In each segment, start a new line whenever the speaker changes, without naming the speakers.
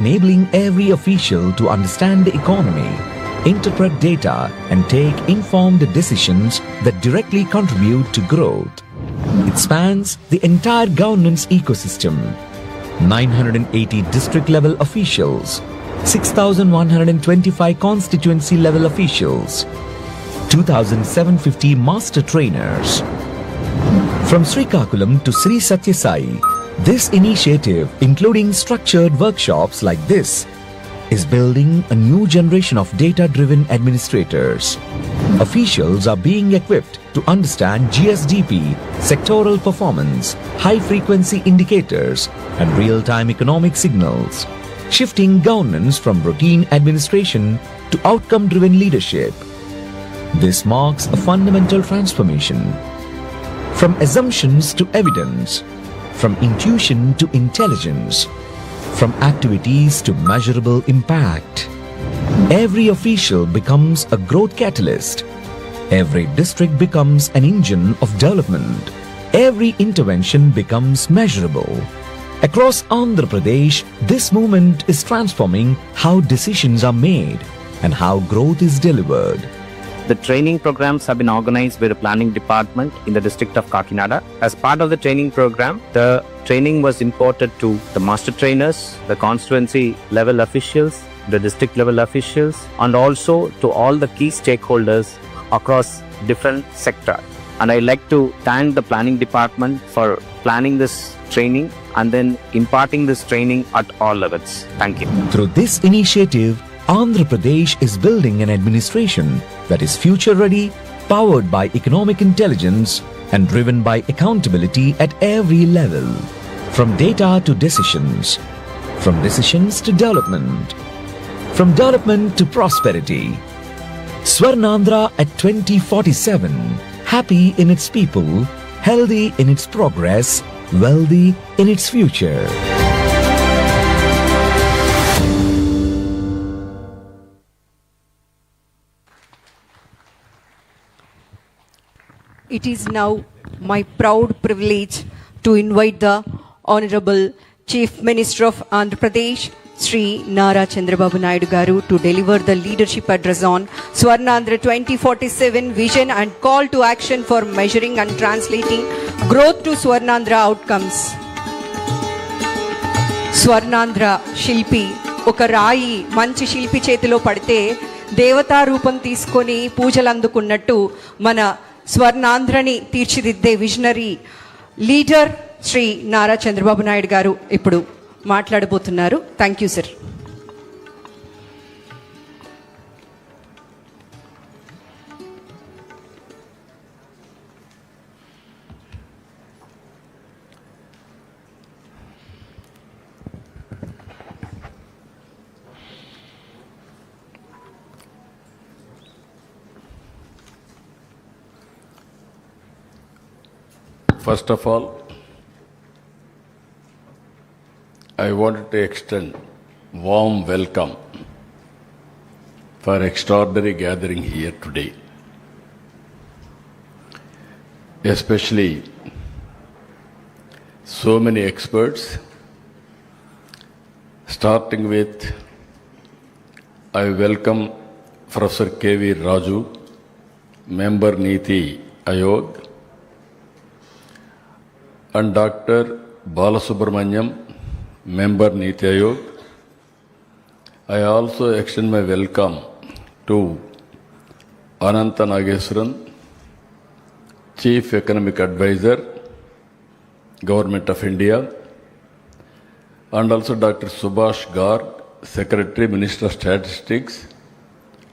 enabling every official to understand the economy, interpret data, and take informed decisions that directly contribute to growth. It spans the entire governance ecosystem. 980 district-level officials, 6,125 constituency-level officials, 2,750 master trainers. From Srikakulam to Sri Satya Sai, this initiative, including structured workshops like this, is building a new generation of data-driven administrators. Officials are being equipped to understand GSDP, sectoral performance, high-frequency indicators, and real-time economic signals, shifting governance from routine administration to outcome-driven leadership. This marks a fundamental transformation. From assumptions to evidence, from intuition to intelligence, from activities to measurable impact. Every official becomes a growth catalyst. Every district becomes an engine of development. Every intervention becomes measurable. Across Andhra Pradesh, this movement is transforming how decisions are made and how growth is delivered.
The training programs have been organized by the planning department in the district of Kakinada. As part of the training program, the training was imparted to the master trainers, the constituency level officials, the district level officials, and also to all the key stakeholders across different sectors. And I like to thank the planning department for planning this training and then imparting this training at all levels. Thank you.
Through this initiative, Andhra Pradesh is building an administration that is future-ready, powered by economic intelligence, and driven by accountability at every level. From data to decisions, from decisions to development, from development to prosperity. Swarnandhra at 2047, happy in its people, healthy in its progress, wealthy in its future.
It is now my proud privilege to invite the Honorable Chief Minister of Andhra Pradesh, Sri Nara Chandrababu Naidu Garu, to deliver the leadership address on Swarnandhra 2047 vision and call to action for measuring and translating growth to Swarnandhra outcomes. Swarnandhra శిల్పి ఒక రాయి మంచి శిల్పి చేతిలో పడితే దేవతా రూపం తీసుకొని పూజలు అందుకున్నట్టు మన స్వర్ణాంధ్రని తీర్చిదిద్దే విజనరీ లీడర్ శ్రీ నారా చంద్రబాబు నాయుడు గారు ఇప్పుడు మాట్లాడబోతున్నారు. Thank you sir.
First of all, I wanted to extend warm welcome for extraordinary gathering here today. Especially so many experts, starting with I welcome Professor K.V. Raju, Member Niti Ayog, and Dr. Balasubramanyam, Member Niti Ayog. I also extend my welcome to Ananta Nageswaran, Chief Economic Advisor, Government of India, and also Dr. Subhash Garg, Secretary, Minister of Statistics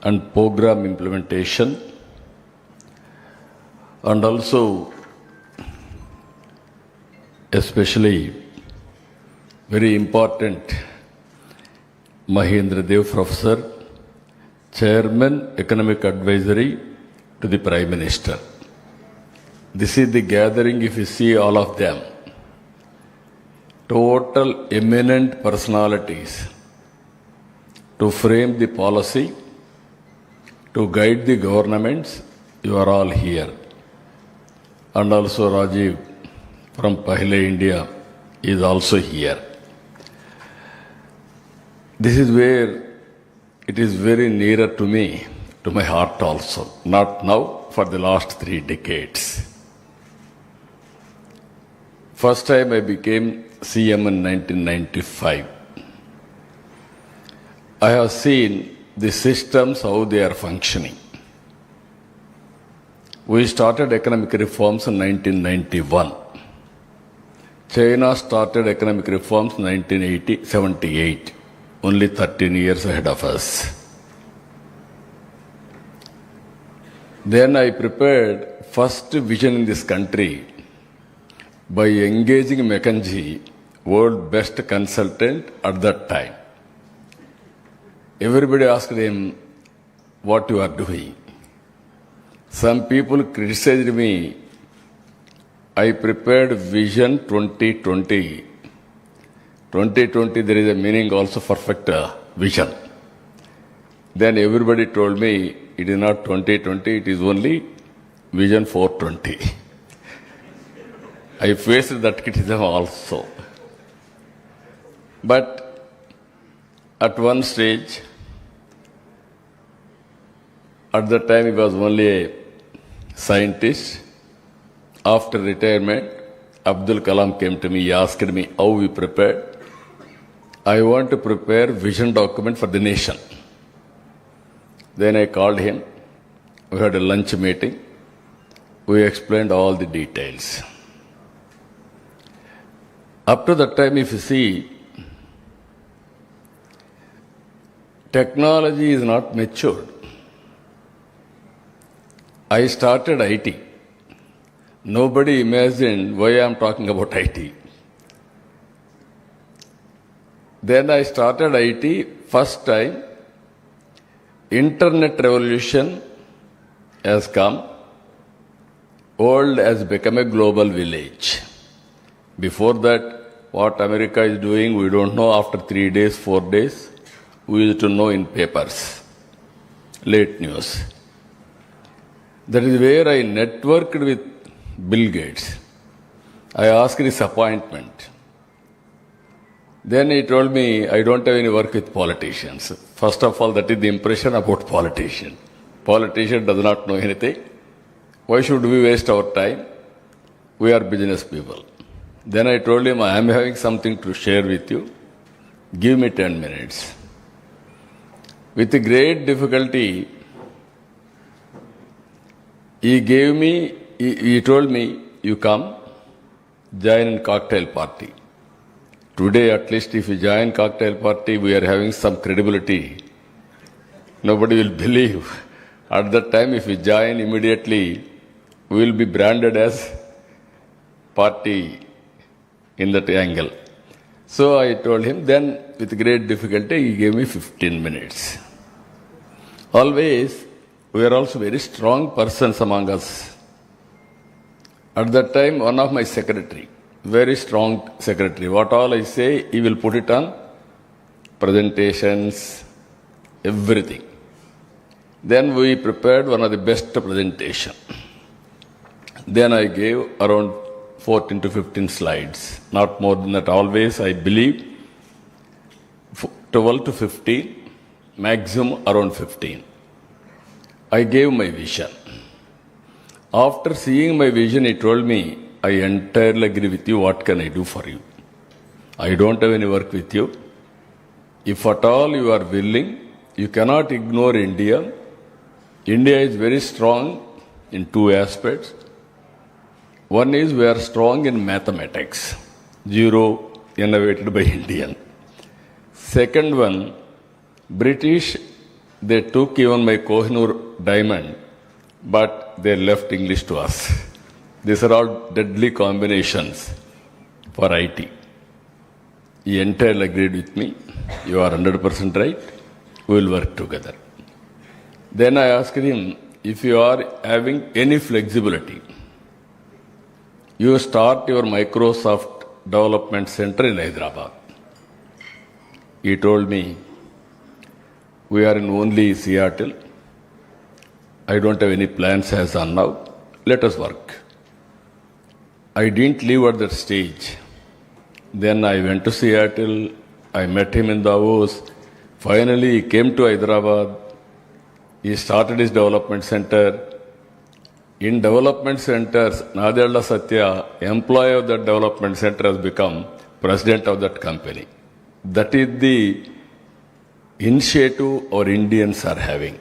and Program Implementation, and also especially very important Mahendra Dev Professor, Chairman Economic Advisory to the Prime Minister. This is the gathering, if you see all of them, total eminent personalities to frame the policy, to guide the governments. You are all here. And also Rajiv from Pahle India is also here. This is where it is very nearer to me, to my heart also. Not now, for the last 3 decades. First time I became CM in 1995. I have seen the systems, how they are functioning. We started economic reforms in 1991. China started economic reforms in 1978, only 13 years ahead of us. Then I prepared first vision in this country by engaging McKinsey, world best consultant at that time. Everybody asked him, what you are doing? Some people criticized me. I prepared Vision 2020. 2020, there is a meaning also perfect vision. Then everybody told me, it is not 2020, it is only Vision 420. I faced that criticism also. But at one stage, at that time he was only a scientist. After retirement, Abdul Kalam came to me, he asked me how we prepared. I want to prepare vision document for the nation. Then I called him. We had a lunch meeting. We explained all the details. Up to that time, if you see, technology is not matured. I started IT. Nobody imagined why I am talking about IT. Then I started IT, first time, internet revolution has come, world has become a global village. Before that, what America is doing, we don't know. After 3 days, 4 days, we used to know in papers, late news. That is where I networked with Bill Gates. I asked his appointment. Then he told me, I don't have any work with politicians. First of all, that is the impression about politician. Politician does not know anything. Why should we waste our time? We are business people. Then I told him, I am having something to share with you. Give me 10 minutes. With great difficulty, he told me, you come, join in cocktail party. Today, at least, if you join cocktail party, we are having some credibility. Nobody will believe. At that time, if you join immediately, we will be branded as party in that angle. So I told him, then with great difficulty, he gave me 15 minutes. Always, we are also very strong persons among us. At that time, one of my secretary, very strong secretary, what all I say, he will put it on presentations, everything. Then we prepared one of the best presentation. Then I gave around 14 to 15 slides, not more than that. Always, I believe, 12 to 15, maximum around 15. I gave my vision. After seeing my vision, he told me, I entirely agree with you. What can I do for you? I don't have any work with you. If at all you are willing, you cannot ignore India. India is very strong in 2 aspects. One is we are strong in mathematics. Zero innovated by Indian. Second one, British, they took even my Kohinoor diamond, but they left English to us. These are all deadly combinations for IT. He entirely agreed with me. You are 100% right. We will work together. Then I asked him, if you are having any flexibility, you start your Microsoft Development Center in Hyderabad. He told me, we are in only Seattle. I don't have any plans as on now. Let us work. I didn't leave at that stage. Then I went to Seattle. I met him in Davos. Finally, he came to Hyderabad. He started his development center. In development centers, Nadella Satya, employee of that development center, has become president of that company. That is the initiative our Indians are having.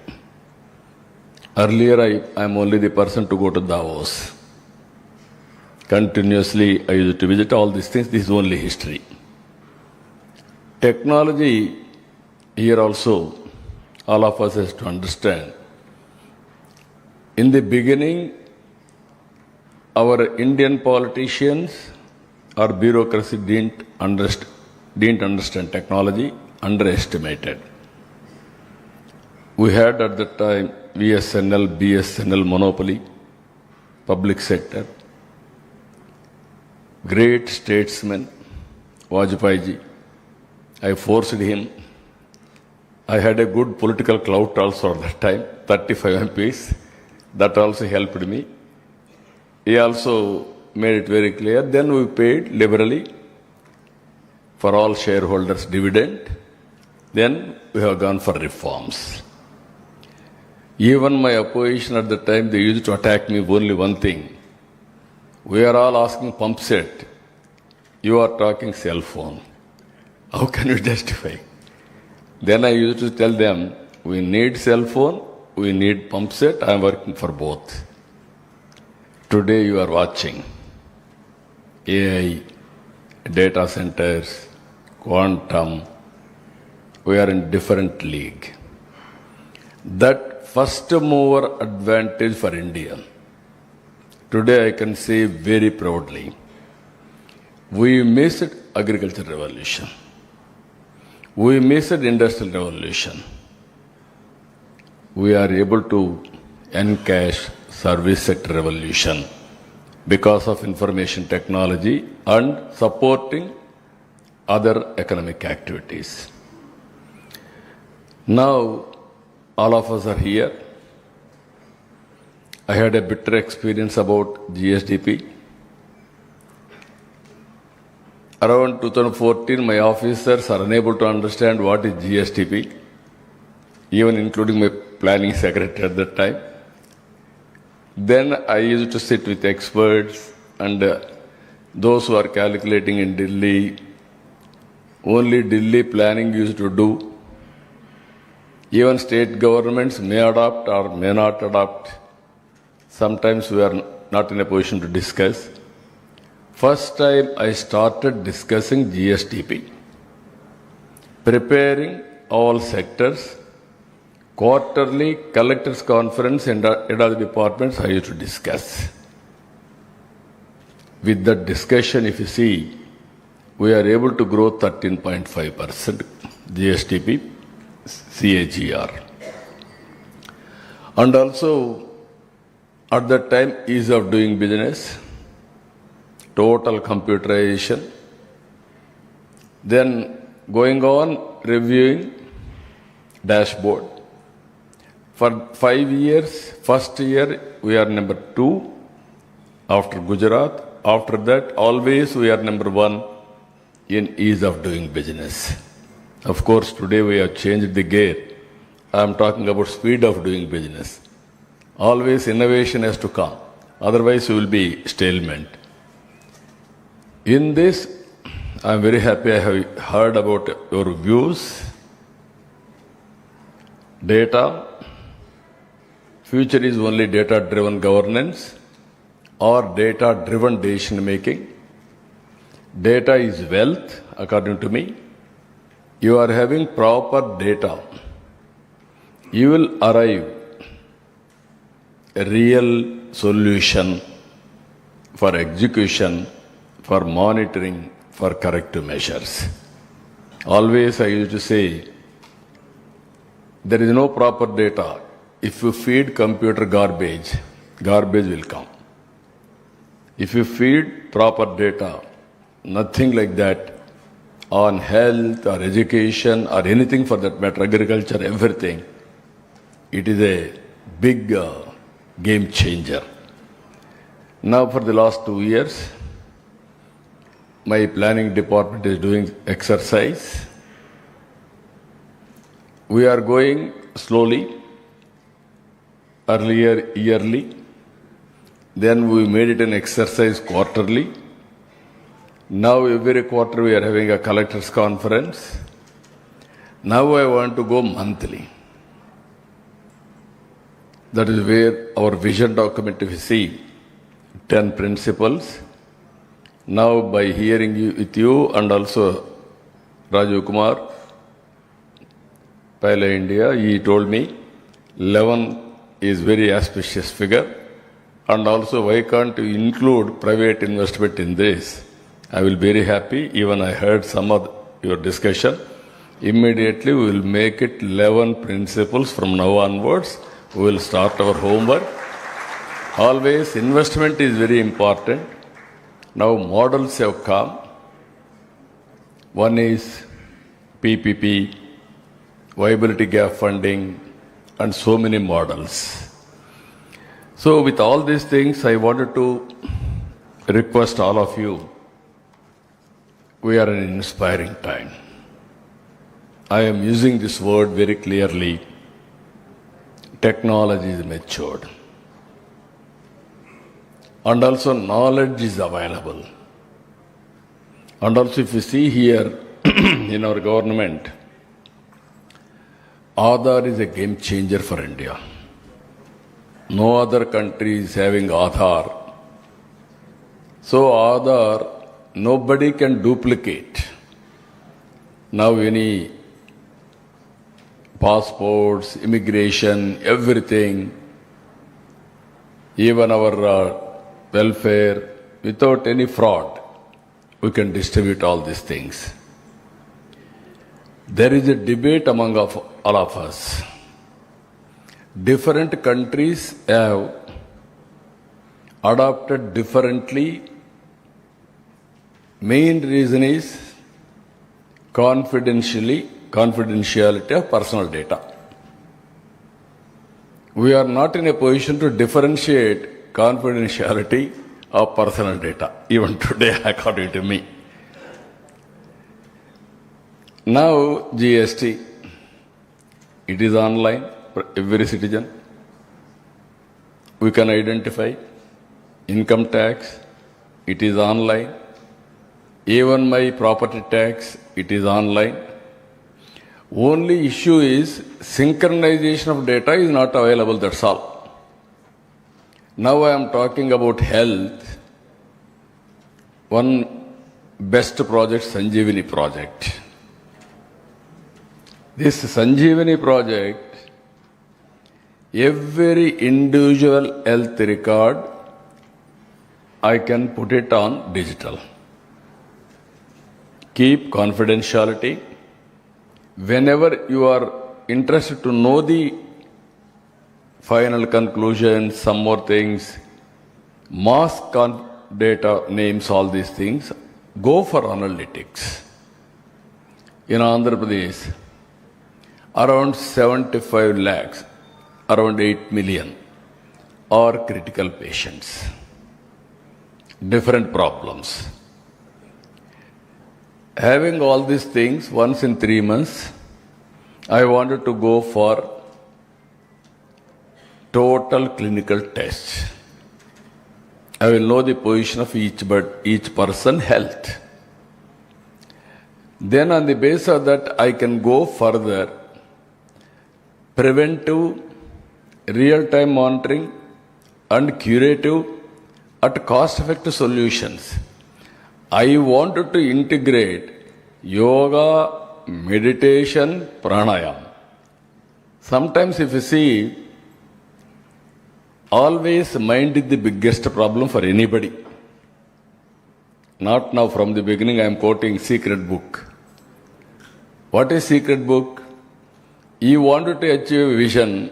Earlier, I am only the person to go to Davos. Continuously, I used to visit all these things. This is only history. Technology, here also, all of us has to understand. In the beginning, our Indian politicians or bureaucracy didn't understand technology, underestimated. We had at that time VSNL, BSNL monopoly, public sector. Great statesman, Vajpayee ji. I forced him. I had a good political clout also at that time, 35 MPs. That also helped me. He also made it very clear. Then we paid liberally for all shareholders dividend. Then we have gone for reforms. Even my opposition at the time, they used to attack me only one thing. We are all asking pump set. You are talking cell phone. How can you justify? Then I used to tell them, we need cell phone, we need pump set, I am working for both. Today you are watching AI, data centers, quantum. We are in different league. That first mover advantage for India. Today I can say very proudly, we missed agriculture revolution. We missed industrial revolution. We are able to encash service sector revolution because of information technology and supporting other economic activities. Now, all of us are here. I had a bitter experience about GSDP. Around 2014, my officers are unable to understand what is GSDP, even including my planning secretary at that time. Then I used to sit with experts and those who are calculating in Delhi. Only Delhi planning used to do. Even state governments may adopt or may not adopt. Sometimes we are not in a position to discuss. First time I started discussing GSDP, preparing all sectors, quarterly collectors conference and head of the departments I used to discuss. With that discussion, if you see, we are able to grow 13.5% GSDP CAGR. And also, at that time, ease of doing business, total computerization, then going on reviewing dashboard. For 5 years, first year we are number 2 after Gujarat. After that, always we are number 1 in ease of doing business. Of course, today we have changed the gear. I am talking about speed of doing business. Always innovation has to come. Otherwise, we will be stalemate. In this, I am very happy I have heard about your views. Data. Future is only data-driven governance or data-driven decision-making. Data is wealth, according to me. You are having proper data. You will arrive a real solution for execution, for monitoring, for corrective measures. Always I used to say, there is no proper data. If you feed computer garbage, garbage will come. If you feed proper data, nothing like that on health or education or anything for that matter, agriculture, everything, it is a big game changer. Now for the last 2 years, my planning department is doing exercise. We are going slowly, earlier yearly, then we made it an exercise quarterly. Now every quarter we are having a collectors conference. Now I want to go monthly. That is where our vision document, if you see, 10 principles. Now by hearing with you and also Rajiv Kumar, Pile India, he told me 11 is very auspicious figure, and also why can't you include private investment in this? I will be very happy. Even I heard some of your discussion. Immediately we will make it 11 principles from now onwards. We will start our homework. Always investment is very important. Now models have come. One is PPP, viability gap funding, and so many models. So with all these things, I wanted to request all of you, we are in an inspiring time. I am using this word very clearly. Technology is matured. And also knowledge is available. And also if you see here in our government, Aadhaar is a game changer for India. No other country is having Aadhaar. So Aadhaar, nobody can duplicate. Now any passports, immigration, everything, even our welfare, without any fraud, we can distribute all these things. There is a debate among all of us. Different countries have adopted differently. Main reason is confidentiality of personal data. We are not in a position to differentiate confidentiality of personal data, even today, according to me. Now, GST, it is online for every citizen. We can identify income tax, it is online. Even my property tax, it is online. Only issue is synchronization of data is not available, that's all. Now I am talking about health. One best project, Sanjeevani project. This Sanjeevani project, every individual health record, I can put it on digital. Keep confidentiality. Whenever you are interested to know the final conclusions, some more things, data, names, all these things, go for analytics. In Andhra Pradesh, around 75 lakhs, around 8 million are critical patients. Different problems. Having all these things, once in 3 months, I wanted to go for total clinical tests. I will know the position of each person health. Then on the basis of that, I can go further. Preventive, real-time monitoring, and curative at cost-effective solutions. I wanted to integrate yoga, meditation, pranayama. Sometimes if you see, always mind is the biggest problem for anybody. Not now, from the beginning I am quoting secret book. What is secret book? You wanted to achieve a vision,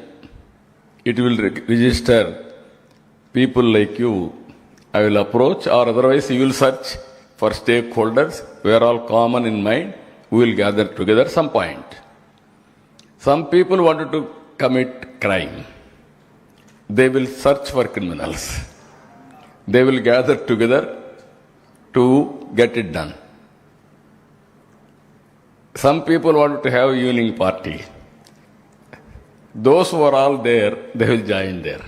it will register people like you. I will approach, or otherwise you will search for stakeholders. We are all common in mind. We will gather together some point. Some people wanted to commit crime. They will search for criminals. They will gather together to get it done. Some people wanted to have evening party. Those who are all there, they will join there.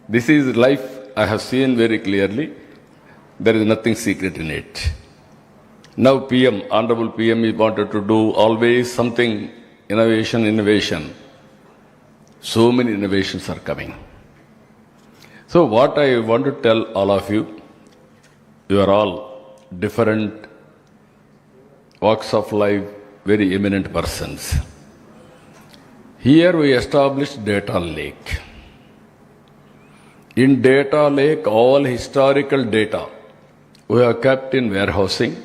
This is life I have seen very clearly. There is nothing secret in it. Now PM, Honorable PM, he wanted to do always something, innovation. So many innovations are coming. So what I want to tell all of you, you are all different walks of life, very eminent persons. Here we established data lake. In data lake, all historical data we have kept in warehousing,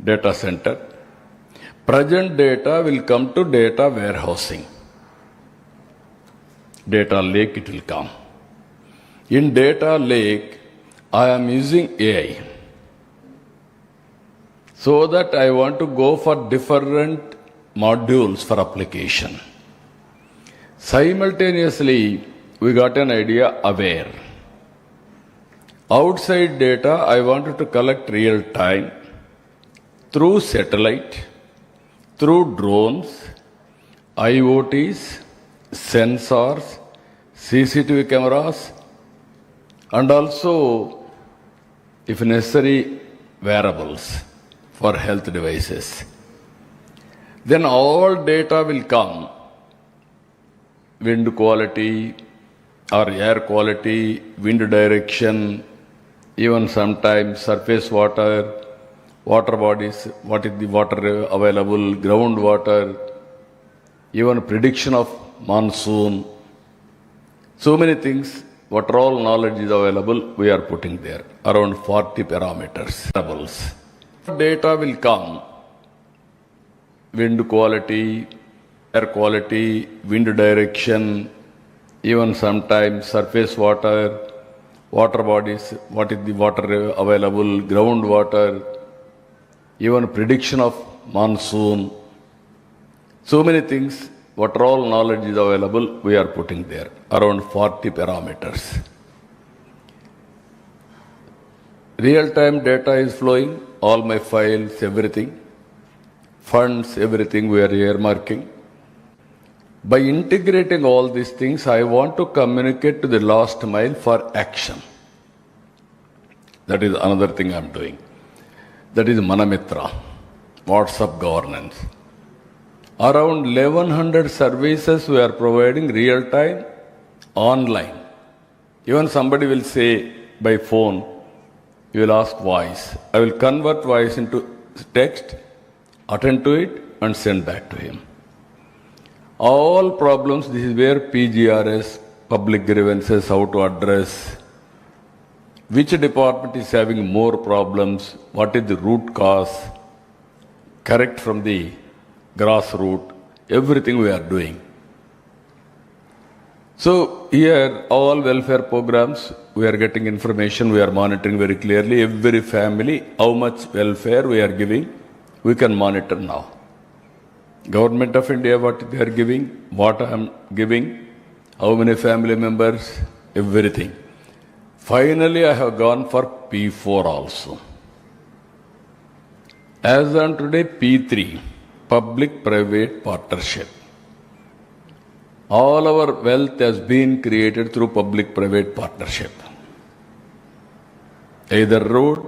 data center. Present data will come to data warehousing. Data lake it will come. In data lake, I am using AI. So that I want to go for different modules for application. Simultaneously, we got an idea aware. Outside data, I wanted to collect real time through satellite, through drones, IoTs, sensors, CCTV cameras, and also, if necessary, wearables for health devices. Then all data will come, wind quality or air quality, wind direction, even sometimes surface water, water bodies, what is the water available, groundwater, even prediction of monsoon. So many things, what all knowledge is available, we are putting there, around 40 parameters. Data will come, wind quality, air quality, wind direction, even sometimes surface water, water bodies, what is the water available, groundwater, even prediction of monsoon. So many things, what all knowledge is available, we are putting there, around 40 parameters. Real-time data is flowing, all my files, everything, funds, everything we are earmarking. By integrating all these things, I want to communicate to the last mile for action. That is another thing I am doing. That is Manamitra, WhatsApp governance. Around 1100 services we are providing real time, online. Even somebody will say by phone, you will ask voice. I will convert voice into text, attend to it and send back to him. All problems, this is where PGRS, public grievances, how to address, which department is having more problems, what is the root cause, correct from the grassroots, everything we are doing. So here, all welfare programs, we are getting information, we are monitoring very clearly, every family, how much welfare we are giving, we can monitor now. Government of India, what they are giving, what I am giving, how many family members, everything. Finally, I have gone for P4 also. As on today, P3, public-private partnership. All our wealth has been created through public-private partnership. Either road,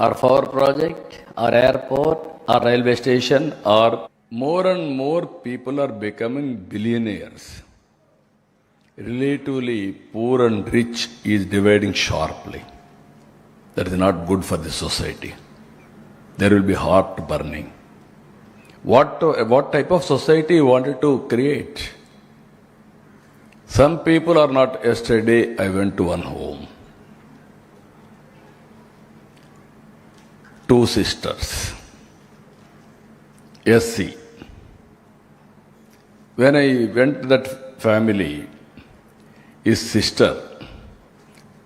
or power project, or airport, or railway station, or more and more people are becoming billionaires. Relatively poor and rich is dividing sharply. That is not good for the society. There will be heart burning. What type of society you wanted to create? Some people are not. Yesterday I went to one home. Two sisters. SC. When I went to that family, his sister,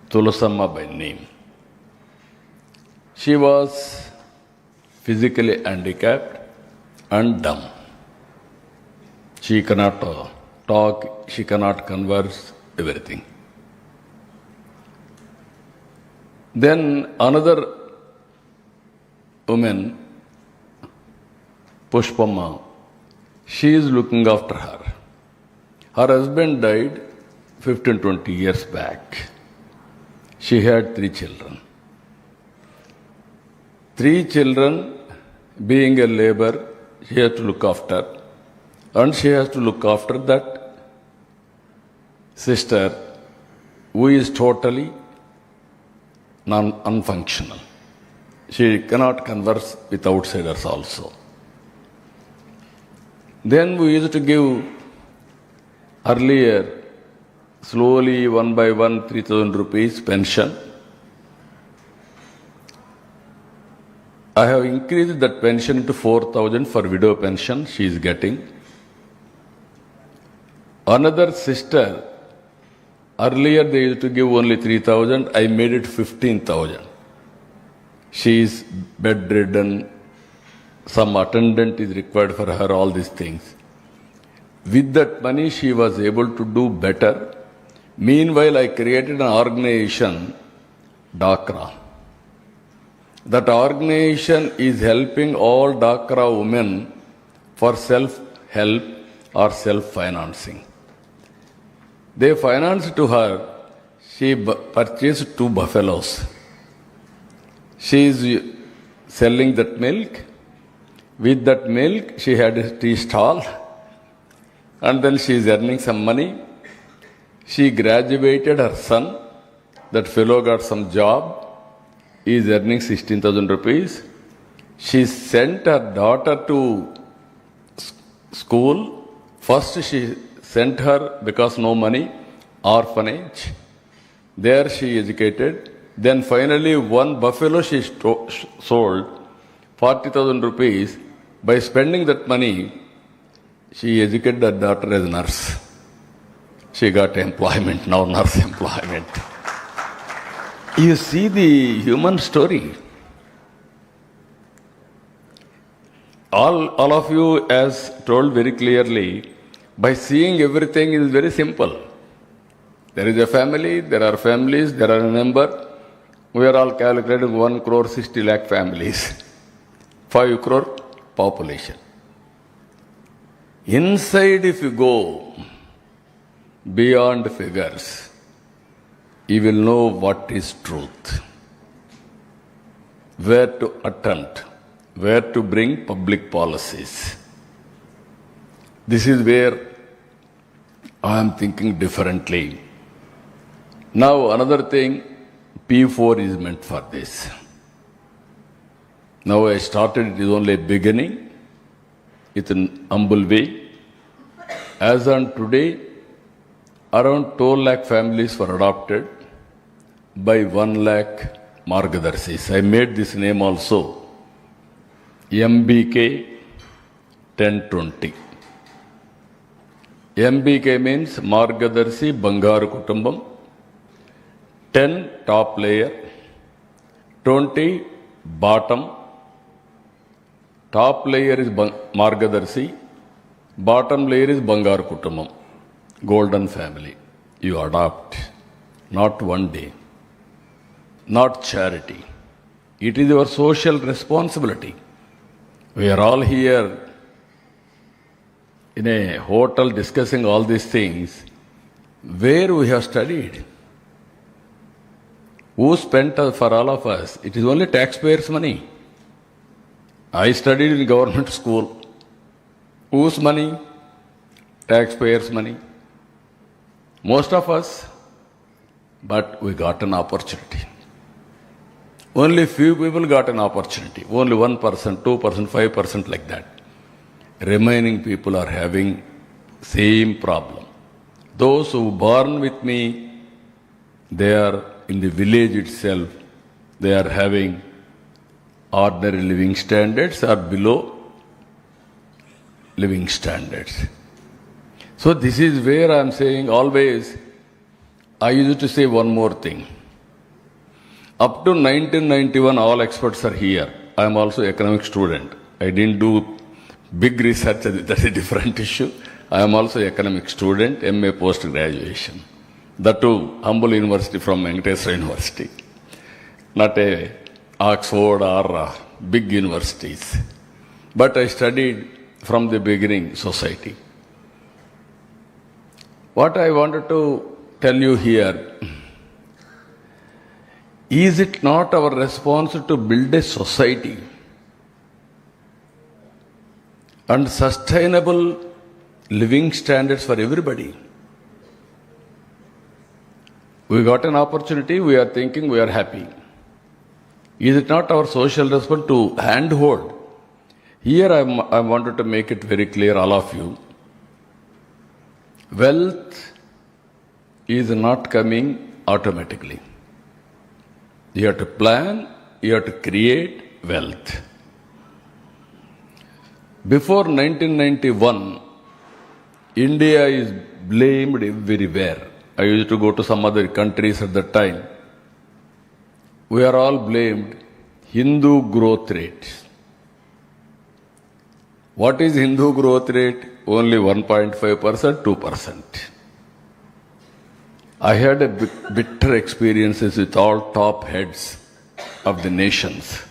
Tulasamma by name, she was physically handicapped and dumb. She cannot talk, she cannot converse, everything. Then another woman, Pushpamma, She is looking after her. Her husband died 15-20 years back. She had 3 children. 3 children, being a labor, she has to look after. And she has to look after that sister who is totally unfunctional. She cannot converse with outsiders also. Then we used to give earlier, slowly, one by one, 3,000 rupees pension. I have increased that pension to 4,000 for widow pension she is getting. Another sister, earlier they used to give only 3,000, I made it 15,000. She is bedridden, some attendant is required for her, all these things. With that money, she was able to do better. Meanwhile, I created an organization, DACRA. That organization is helping all DACRA women for self-help or self-financing. They financed to her, she purchased 2 buffaloes. She is selling that milk. With that milk, she had a tea stall. And then she is earning some money. She graduated her son. That fellow got some job. He is earning 16,000 rupees. She sent her daughter to school. First she sent her, because no money, orphanage. There she educated. Then finally 1 buffalo she sold, 40,000 rupees. By spending that money, she educated her daughter as a nurse. She got employment, now nurse employment. You see the human story. All of you, as told very clearly, by seeing everything is very simple. There is a family, there are families, there are a number. We are all calculating 1 crore 60 lakh families, 5 crore population. Inside, if you go beyond figures, you will know what is truth, where to attempt, where to bring public policies. This is where I am thinking differently. Now, another thing, P4 is meant for this. Now I started, it is only a beginning. It's an humble way. As on today, around 12 lakh families were adopted by 1 lakh Margadarsis. I made this name also. MBK 1020. MBK means Margadarsi Bangaru Kutumbam. 10 top layer, 20 bottom. Top layer is Margadarsi, bottom layer is Bangaru Kutumbam, golden family. You adopt, not one day, not charity. It is your social responsibility. We are all here in a hotel discussing all these things. Where we have studied? Who spent for all of us? It is only taxpayers' money. I studied in government school. Whose money? Taxpayers' money. Most of us, but we got an opportunity. Only few people got an opportunity. Only 1%, 2%, 5% like that. Remaining people are having same problem. Those who born with me, they are in the village itself, they are having ordinary living standards or below living standards. So this is where I am saying always, I used to say one more thing. Up to 1991, all experts are here. I am also economic student. I didn't do big research, that's a different issue. I am also economic student, MA post-graduation. That too, humble university from Venkateswara University. Not a Oxford or big universities. But I studied from the beginning society. What I wanted to tell you here, is it not our responsibility to build a society and sustainable living standards for everybody? We got an opportunity, we are thinking we are happy. Is it not our social responsibility to handhold? Here I wanted to make it very clear, all of you. Wealth is not coming automatically. You have to plan, you have to create wealth. Before 1991, India is blamed everywhere. I used to go to some other countries at that time. We are all blamed Hindu growth rate. What is Hindu growth rate? Only 1.5%, 2%. I had a bitter experiences with all top heads of the nations.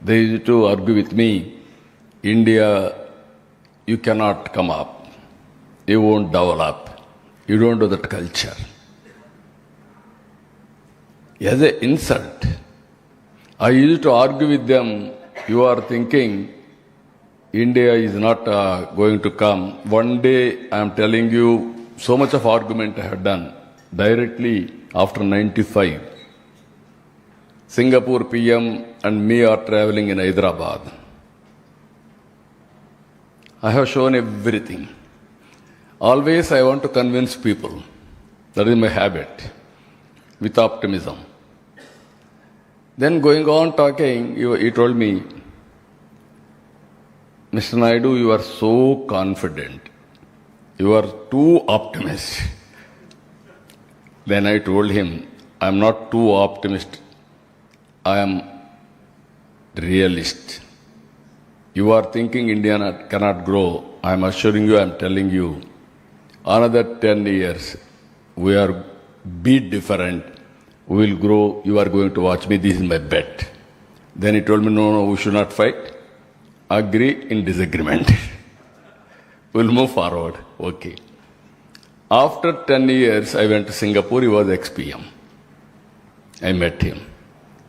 They used to argue with me, India, you cannot come up. You won't develop. You don't do that culture. As an insult, I used to argue with them, you are thinking India is not going to come. One day, I am telling you, so much of argument I have done directly after 95. Singapore PM and me are traveling in Hyderabad. I have shown everything. Always I want to convince people. That is my habit, with optimism. Then going on talking, he told me, Mr. Naidu, you are so confident. You are too optimistic. Then I told him, I am not too optimistic. I am realist. You are thinking India cannot grow. I am assuring you, I am telling you, another 10 years, we are be different. We will grow. You are going to watch me. This is my bet. Then he told me, no, we should not fight. Agree in disagreement. We'll move forward. Okay. After 10 years, I went to Singapore. He was ex-PM. I met him.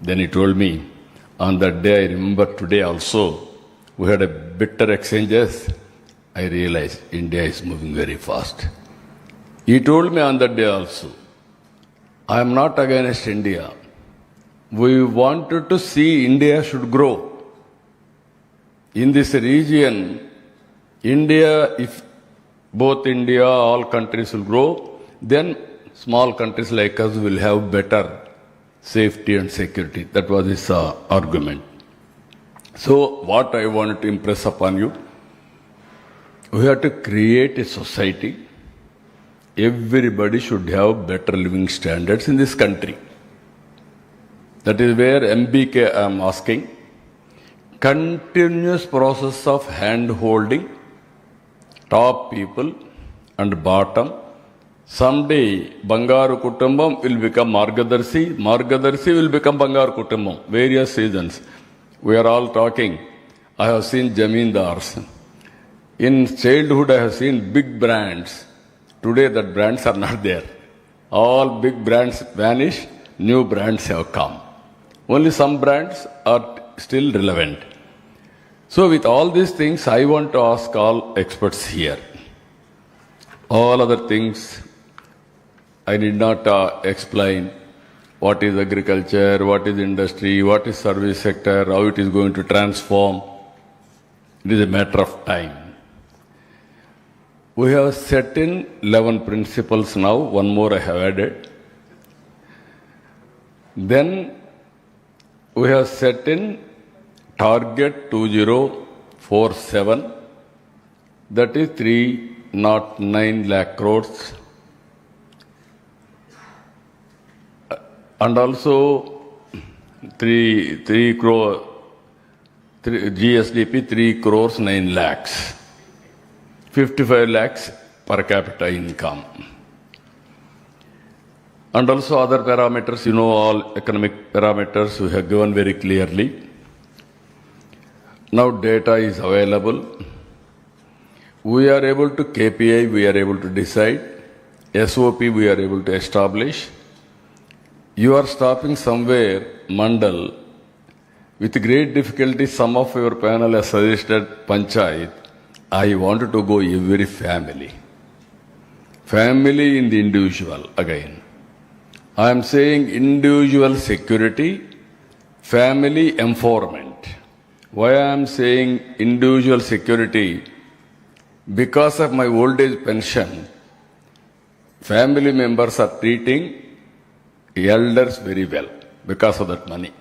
Then he told me, on that day, I remember today also, we had a bitter exchanges. I realized India is moving very fast. He told me on that day also, I am not against India. We wanted to see India should grow. In this region, India, if both India, all countries will grow, then small countries like us will have better safety and security. That was his argument. So what I wanted to impress upon you, we have to create a society. Everybody should have better living standards in this country. That is where MBK I am asking. Continuous process of hand-holding, top people and bottom. Someday, Bangaru Kutumbam will become Margadarsi. Margadarsi will become Bangaru Kutumbam. Various seasons. We are all talking. I have seen Jamindars. In childhood, I have seen big brands. Today, that brands are not there. All big brands vanish. New brands have come. Only some brands are still relevant. So with all these things, I want to ask all experts here. All other things, I need not explain what is agriculture, what is industry, what is service sector, how it is going to transform. It is a matter of time. We have set in 11 principles now, one more I have added. Then we have set in target 2047, that is 309 lakh crores. And also 3 crore, GSDP 3 crores 9 lakhs. 55 lakhs per capita income. And also other parameters, all economic parameters we have given very clearly. Now data is available. We are able to KPI, we are able to decide. SOP, we are able to establish. You are stopping somewhere, Mandal. With great difficulty, some of your panel has suggested Panchayat. I wanted to go every family. Family in the individual again. I am saying individual security, family empowerment. Why I am saying individual security? Because of my old age pension, family members are treating elders very well because of that money.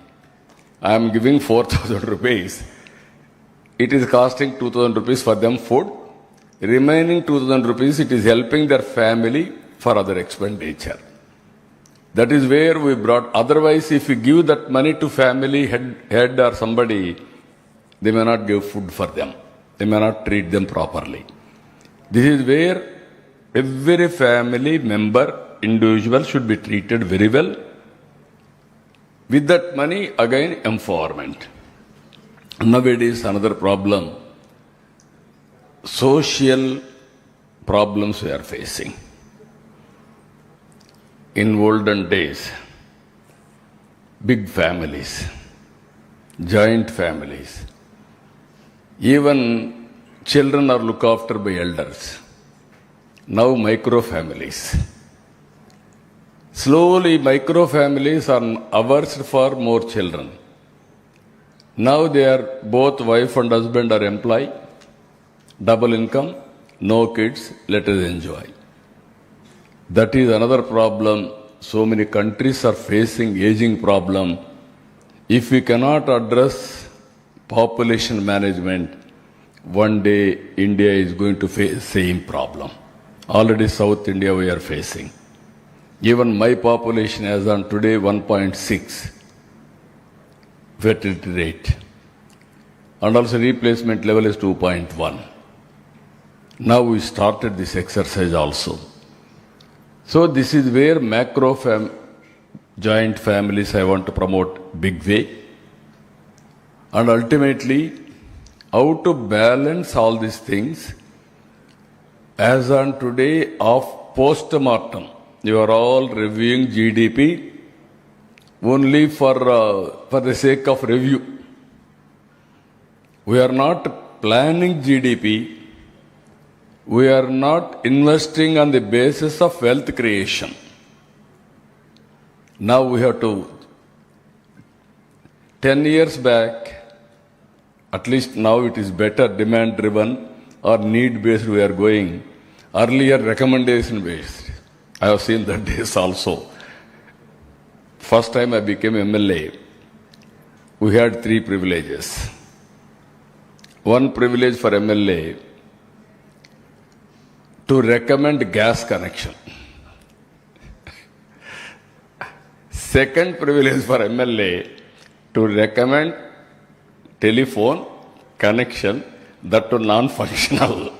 I am giving 4,000 rupees. It is costing 2,000 rupees for them food. Remaining 2,000 rupees, it is helping their family for other expenditure. That is where we brought. Otherwise, if you give that money to family head or somebody, they may not give food for them. They may not treat them properly. This is where every family member, individual should be treated very well. With that money, again, empowerment. Nowadays, another problem, social problems we are facing. In olden days, big families, joint families, even children are looked after by elders. Now micro families. Slowly micro families are averse for more children. Now they are both wife and husband are employed, double income, no kids, let us enjoy. That is another problem. So many countries are facing aging problem. If we cannot address population management, one day India is going to face same problem. Already South India we are facing. Even my population as on today 1.6 fertility rate. And also replacement level is 2.1. Now we started this exercise also. So this is where joint families I want to promote big way. And ultimately, how to balance all these things. As on today of post-mortem, you are all reviewing GDP only for the sake of review. We are not planning GDP. We are not investing on the basis of wealth creation. Now we have to, 10 years back, at least now it is better demand driven or need based we are going. Earlier recommendation based. I have seen that days also. First time I became MLA, we had 3 privileges. One privilege for MLA, to recommend gas connection. Second privilege for MLA, to recommend telephone connection, that to non-functional.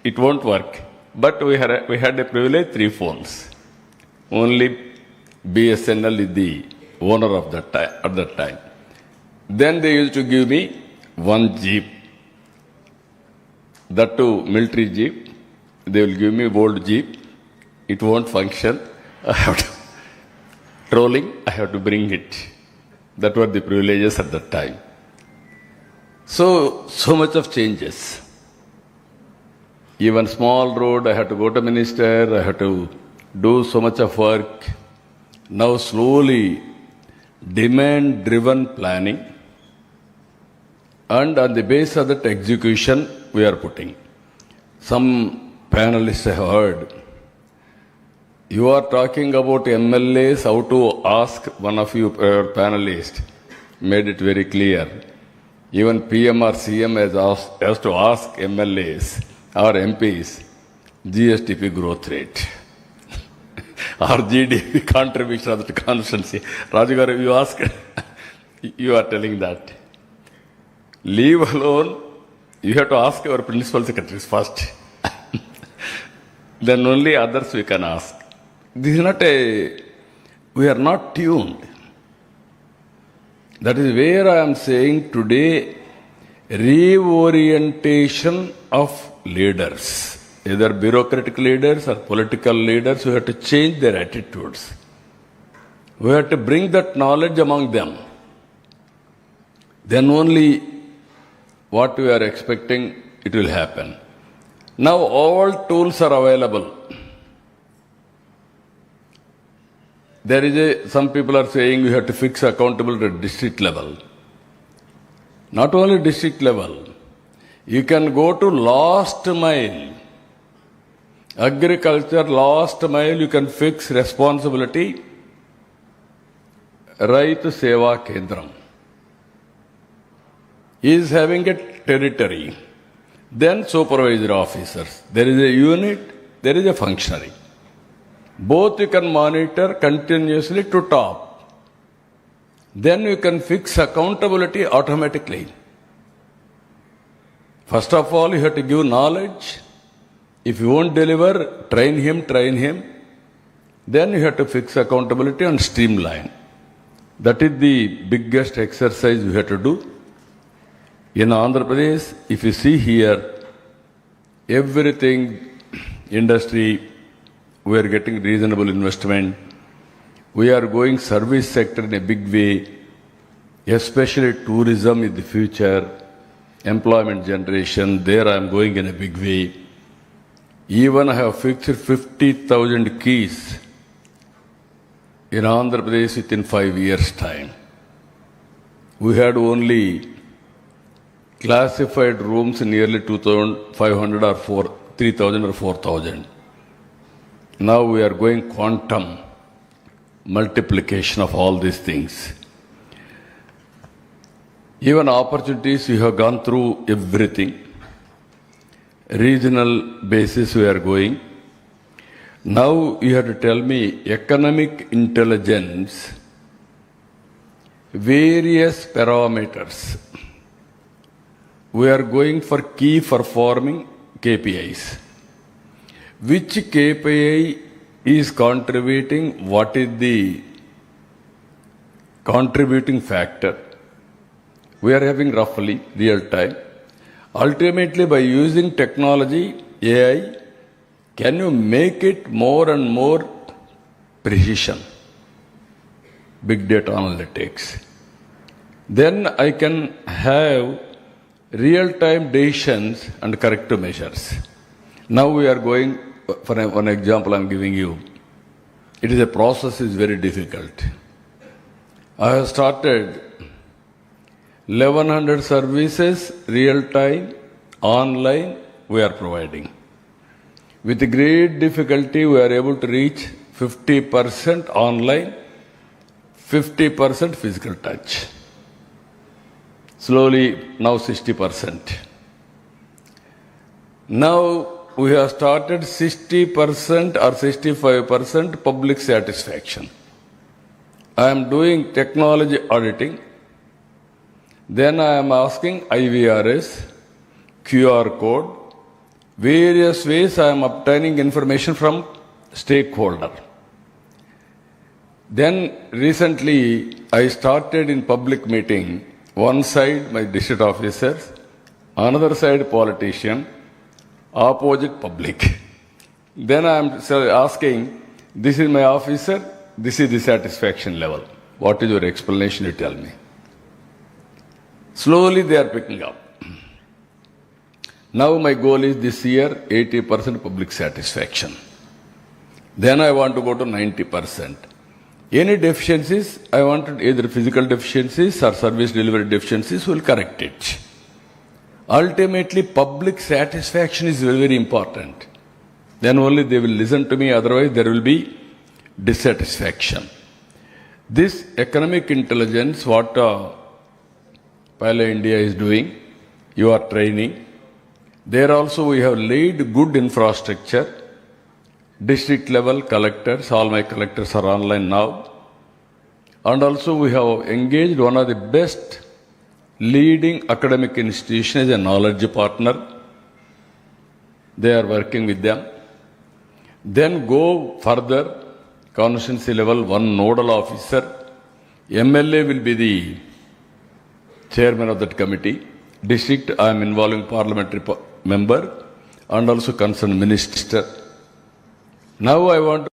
It won't work. But we had a privilege, 3 phones. Only BSNL is the owner of that time, at that time. Then they used to give me 1 jeep. That too, military jeep. They will give me old jeep. It won't function. I have to, trolling, I have to bring it. That were the privileges at that time. So much of changes. Even small road, I had to go to minister, I had to do so much of work. Now slowly, demand-driven planning, and on the basis of that execution, we are putting. Some panelists have heard, you are talking about MLAs, how to ask. One of you panelists made it very clear. Even PM or CM has to ask MLAs or MPs GSTP growth rate or GDP contribution of the constituency. Rajagaru, you ask, you are telling that. Leave alone, you have to ask your principal secretaries first. Then only others we can ask. This is not we are not tuned. That is where I am saying today, reorientation of leaders, either bureaucratic leaders or political leaders who have to change their attitudes. We have to bring that knowledge among them. Then only what we are expecting, it will happen. Now all tools are available. Some people are saying we have to fix accountability at district level. Not only district level, you can go to last mile. Agriculture, last mile, you can fix responsibility. Raitu Seva Kendram is having a territory. Then supervisory officers. There is a unit, there is a functionary. Both you can monitor continuously to top. Then you can fix accountability automatically. First of all, you have to give knowledge. If you won't deliver, train him. Then you have to fix accountability and streamline. That is the biggest exercise we have to do. In Andhra Pradesh, if you see here, everything, industry, we are getting reasonable investment. We are going service sector in a big way, especially tourism in the future, employment generation, there I am going in a big way. Even I have fixed 50,000 keys in Andhra Pradesh within 5 years' time. We had only classified rooms nearly 2,500 or 3,000 or 4,000. Now we are going quantum multiplication of all these things. Even opportunities, we have gone through everything. Regional basis we are going. Now you have to tell me economic intelligence, various parameters. We are going for key performing KPIs. Which KPI is contributing, what is the contributing factor? We are having roughly real time. Ultimately, by using technology, AI, can you make it more and more precision? Big data analytics. Then I can have real-time decisions and corrective measures. Now we are going, for one example I am giving you. It is a process is very difficult. I have started 1100 services, real-time, online, we are providing. With great difficulty, we are able to reach 50% online, 50% physical touch. Slowly, now 60%. Now, we have started 60% or 65% public satisfaction. I am doing technology auditing. Then I am asking IVRS, QR code, various ways I am obtaining information from stakeholder. Then recently I started in public meeting, one side my district officers, another side politician, opposite public. Then I am asking, this is my officer, this is the satisfaction level. What is your explanation, you tell me. Slowly they are picking up. Now my goal is this year 80% public satisfaction. Then I want to go to 90%. Any deficiencies, I want either physical deficiencies or service delivery deficiencies, will correct it. Ultimately, public satisfaction is very, very important. Then only they will listen to me, otherwise there will be dissatisfaction. This economic intelligence, what Pala India is doing, you are training. There also we have laid good infrastructure. District level collectors, all my collectors are online now. And also we have engaged one of the best leading academic institutions as a knowledge partner. They are working with them. Then go further, constituency level, one nodal officer. MLA will be the chairman of that committee. District, I am involving parliamentary member. and also concerned minister. Now I want to,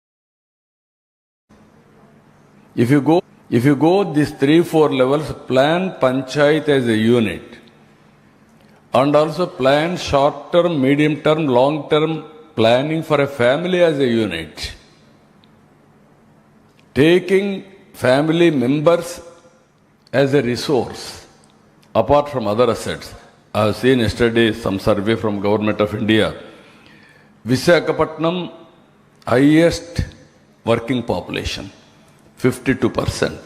if you go these 3-4 levels, plan panchayat as a unit and also plan short term, medium term, long term planning for a family as a unit. Taking family members as a resource apart from other assets. I have seen yesterday some survey from Government of India. Visakhapatnam, highest working population, 52%.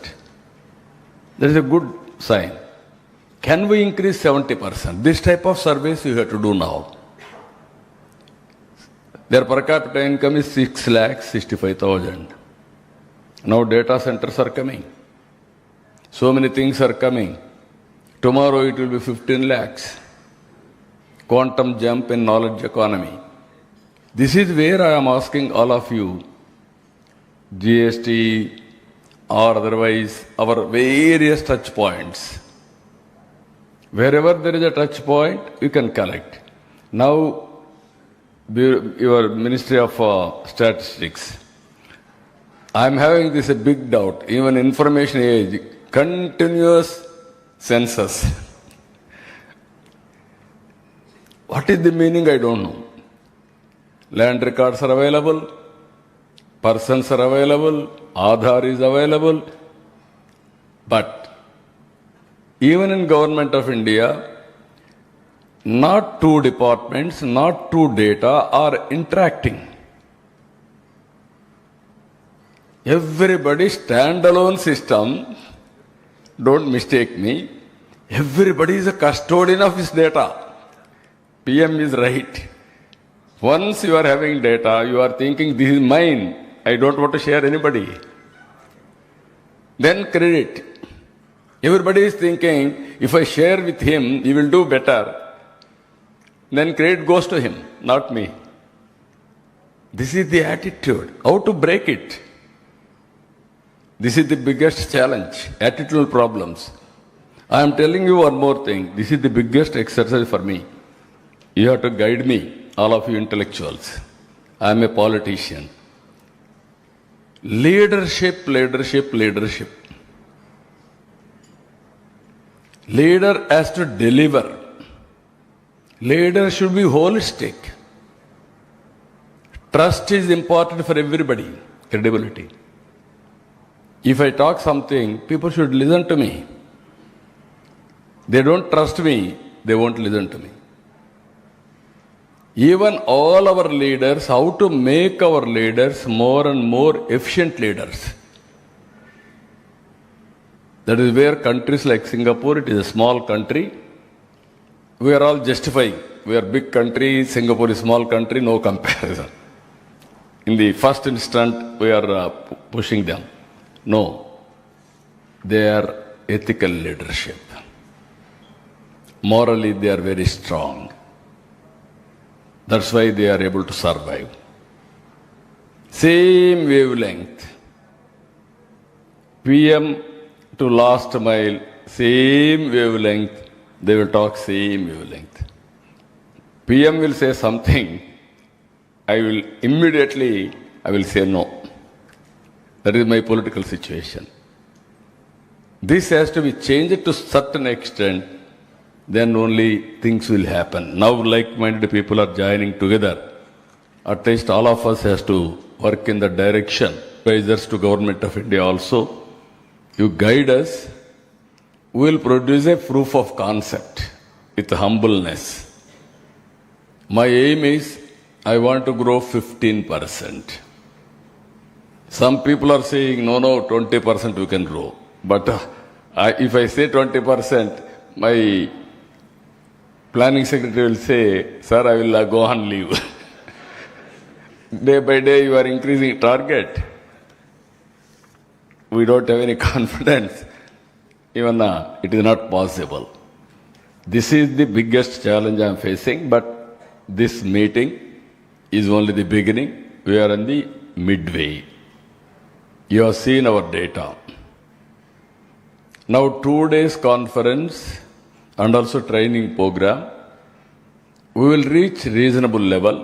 That is a good sign. Can we increase 70%? This type of surveys you have to do now. Their per capita income is 6,65,000. Now data centers are coming. So many things are coming. Tomorrow it will be 15 lakhs. Quantum jump in knowledge economy. This is where I am asking all of you, GST or otherwise, our various touch points. Wherever there is a touch point, you can collect. Now, your Ministry of Statistics, I am having this a big doubt. Even information age, continuous census. What is the meaning? I don't know. Land records are available, persons are available, Aadhaar is available, but even in Government of India, not two departments, not two data are interacting. Everybody standalone system, don't mistake me, everybody is a custodian of his data. PM is right. Once you are having data, you are thinking this is mine, I don't want to share anybody. Then credit. Everybody is thinking if I share with him, he will do better. Then credit goes to him, not me. This is the attitude. How to break it? This is the biggest challenge, attitudinal problems. I am telling you one more thing. This is the biggest exercise for me. You have to guide me, all of you intellectuals. I am a politician. Leadership, leadership, leadership. Leader has to deliver. Leader should be holistic. Trust is important for everybody. Credibility. If I talk something, people should listen to me. They don't trust me, they won't listen to me. Even all our leaders, how to make our leaders more and more efficient leaders. That is where countries like Singapore, it is a small country. We are all justifying. We are big country, Singapore is small country, no comparison. In the first instant, we are pushing them. No, they are ethical leadership. Morally, they are very strong. That's why they are able to survive. Same wavelength. PM to last mile, same wavelength. They will talk same wavelength. PM will say something, I will say no. That is my political situation. This has to be changed to certain extent, then only things will happen. Now like-minded people are joining together. At least all of us has to work in that direction. Advisors to Government of India also. You guide us, we will produce a proof of concept with humbleness. My aim is, I want to grow 15%. Some people are saying, no, 20% we can grow. But if I say 20%, my planning secretary will say, sir, I will go on leave. Day by day you are increasing target. We don't have any confidence. Even it is not possible. This is the biggest challenge I am facing, but this meeting is only the beginning. We are in the midway. You have seen our data. Now 2 days conference and also training program. we will reach reasonable level.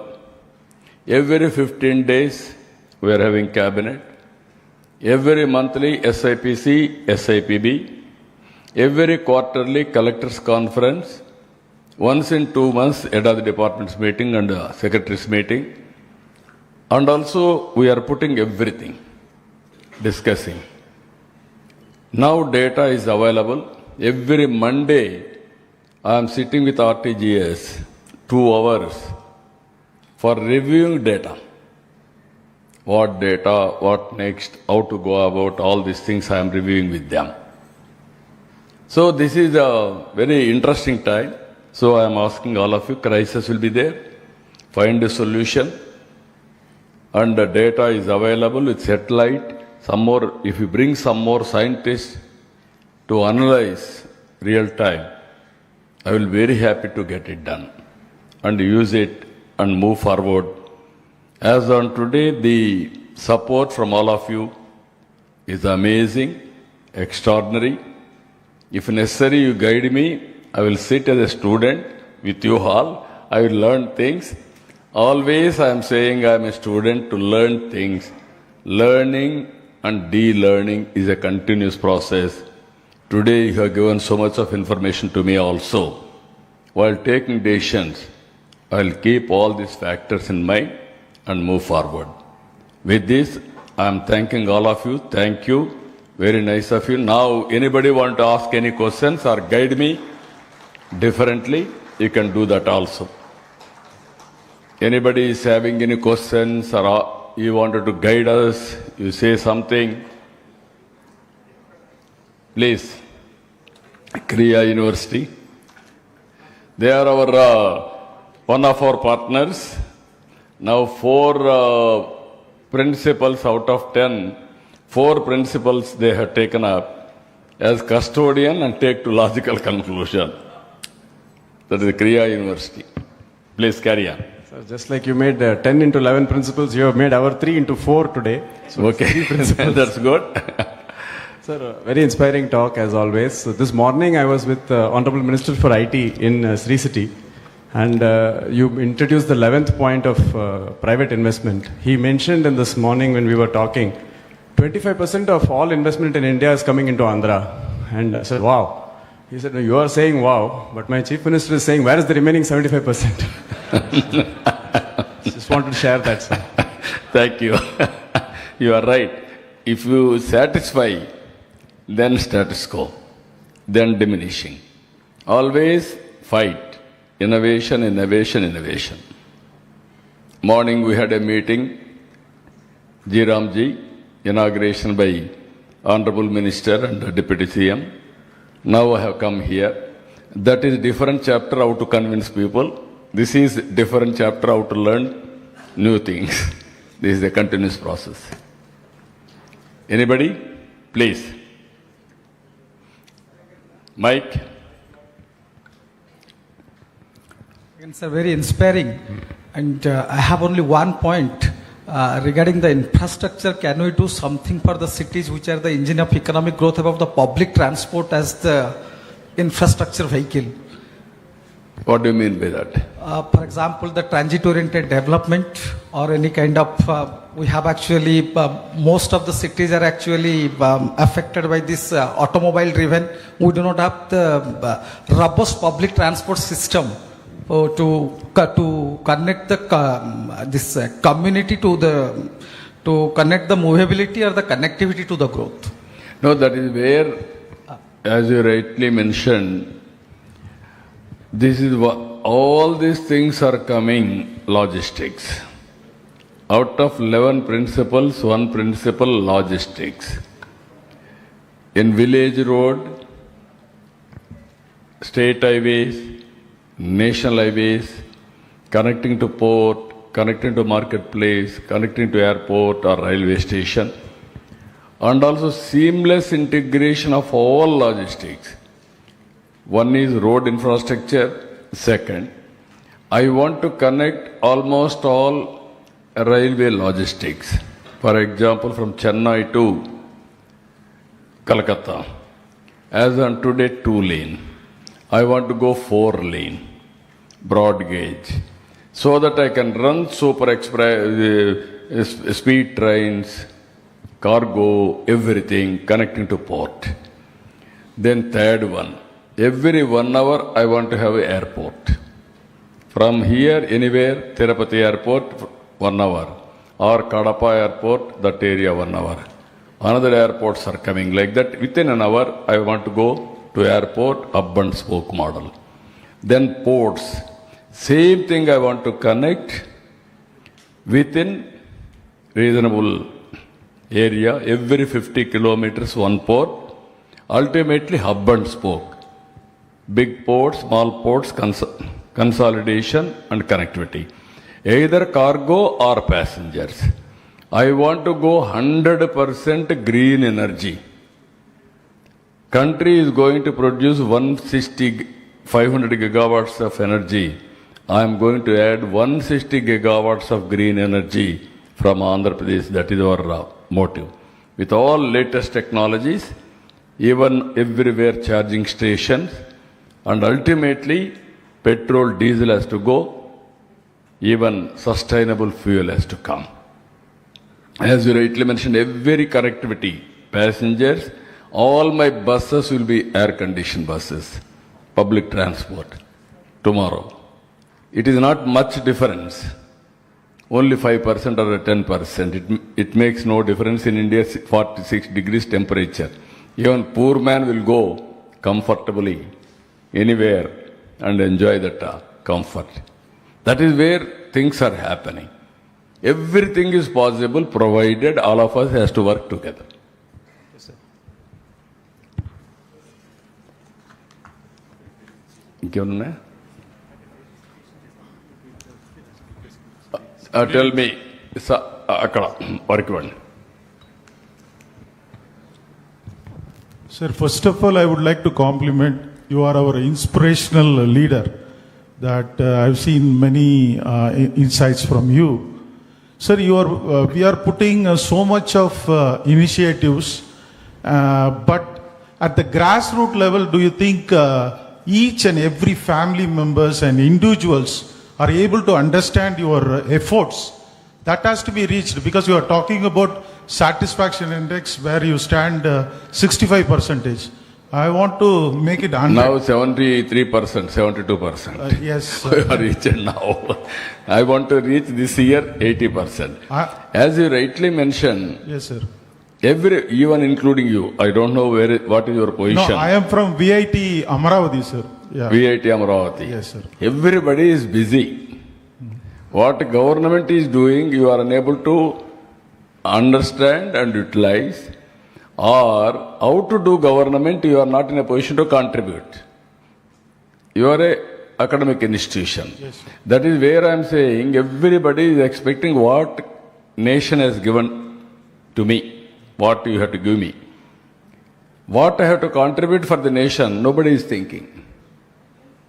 Every 15 days, we are having cabinet. Every monthly SIPC, SIPB. Every quarterly collectors conference. Once in 2 months, head of the department's meeting and secretary's meeting. And also, we are putting everything, discussing. Now data is available. Every Monday, I am sitting with RTGS 2 hours for reviewing data. What data, what next, how to go about, all these things I am reviewing with them. So this is a very interesting time. So I am asking all of you, crisis will be there. Find a solution. And the data is available with satellite. Some more, if you bring some more scientists to analyze real time, I will be very happy to get it done and use it and move forward. As on today, the support from all of you is amazing, extraordinary. If necessary, you guide me. I will sit as a student with you all. I will learn things. Always I am saying I am a student to learn things. Learning and de-learning is a continuous process. Today you have given so much of information to me also. While taking decisions, I will keep all these factors in mind and move forward. With this, I am thanking all of you. Thank you. Very nice of you. Now, anybody want to ask any questions or guide me differently? You can do that also. Anybody is having any questions or you wanted to guide us, you say something, please. Kriya University. They are our one of our partners. Now 4 principals out of 10, 4 principals they have taken up as custodian and take to logical conclusion. That is Kriya University. Please carry on.
So just like you made 10 into 11 principles, you have made our 3 into 4 today. So
okay, that's good.
Sir, very inspiring talk as always. So this morning I was with Honorable Minister for IT in Sri City, and you introduced the 11th point of private investment. He mentioned in this morning when we were talking, 25% of all investment in India is coming into Andhra. And I said, wow. He said, no, you are saying wow, but my Chief Minister is saying, where is the remaining 75%? Just wanted to share that, sir.
Thank you. You are right. If you satisfy, then status quo, then diminishing. Always fight. Innovation, innovation, innovation. Morning we had a meeting, Jiramji, inauguration by Honorable Minister and Deputy CM. Now I have come here. That is different chapter how to convince people. This is different chapter how to learn new things. This is a continuous process. Anybody? Please. Mike.
It's very inspiring. And I have only one point regarding the infrastructure. Can we do something for the cities which are the engine of economic growth above the public transport as the infrastructure vehicle?
What do you mean by that?
For example, the transit-oriented development or any kind of, we have actually, most of the cities are actually affected by this automobile-driven. We do not have the robust public transport system to connect the this community to connect the movability or the connectivity to the growth.
No, that is where, as you rightly mentioned, this is what all these things are coming logistics. Out of 11 principles, 1 principle logistics. In village road, state highways, national highways, connecting to port, connecting to marketplace, connecting to airport or railway station, and also seamless integration of all logistics. One is road infrastructure. Second, I want to connect almost all railway logistics. For example, from Chennai to Calcutta. As on today, 2 lane. I want to go 4 lane. broad gauge, so that I can run super express speed trains, cargo, everything connecting to port. Then third one, every 1 hour I want to have an airport. From here, anywhere, Tirupati airport, 1 hour. Or Kadapa airport, that area 1 hour. Another airports are coming like that. Within an hour, I want to go to airport, hub and spoke model. Then ports. Same thing I want to connect within reasonable area. Every 50 kilometers, one port. Ultimately, hub and spoke. Big ports, small ports, consolidation and connectivity. Either cargo or passengers. I want to go 100% green energy. Country is going to produce 500 gigawatts of energy. I am going to add 160 gigawatts of green energy from Andhra Pradesh. That is our motive. With all latest technologies, even everywhere charging stations, and ultimately petrol, diesel has to go. Even sustainable fuel has to come. As you rightly mentioned, every connectivity, passengers, all my buses will be air-conditioned buses, public transport, tomorrow. It is not much difference, only 5% or 10%. It makes no difference in India, 46 degrees temperature. Even poor man will go comfortably anywhere and enjoy that comfort. That is where things are happening. Everything is possible provided all of us has to work together.
Yes, sir.
Tell me, work one.
Sir, first of all, I would like to compliment you are our inspirational leader. That I've seen many insights from you. Sir, we are putting so much of initiatives, but at the grassroots level, do you think each and every family members and individuals are able to understand your efforts? That has to be reached, because you are talking about satisfaction index where you stand 65%. I want to make it 100.
Now 73%, 72%.
Yes.
We are reached now. I want to reach this year 80%. As you rightly mentioned,
Yes, sir.
even including you, I don't know what is your position.
No, I am from VIT Amaravati, sir. Yeah.
VIT Amaravati.
Yes, sir.
Everybody is busy. What government is doing, you are unable to understand and utilize. Or how to do government, you are not in a position to contribute. You are a academic institution.
Yes.
That is where I am saying everybody is expecting what nation has given to me, what you have to give me. What I have to contribute for the nation, nobody is thinking.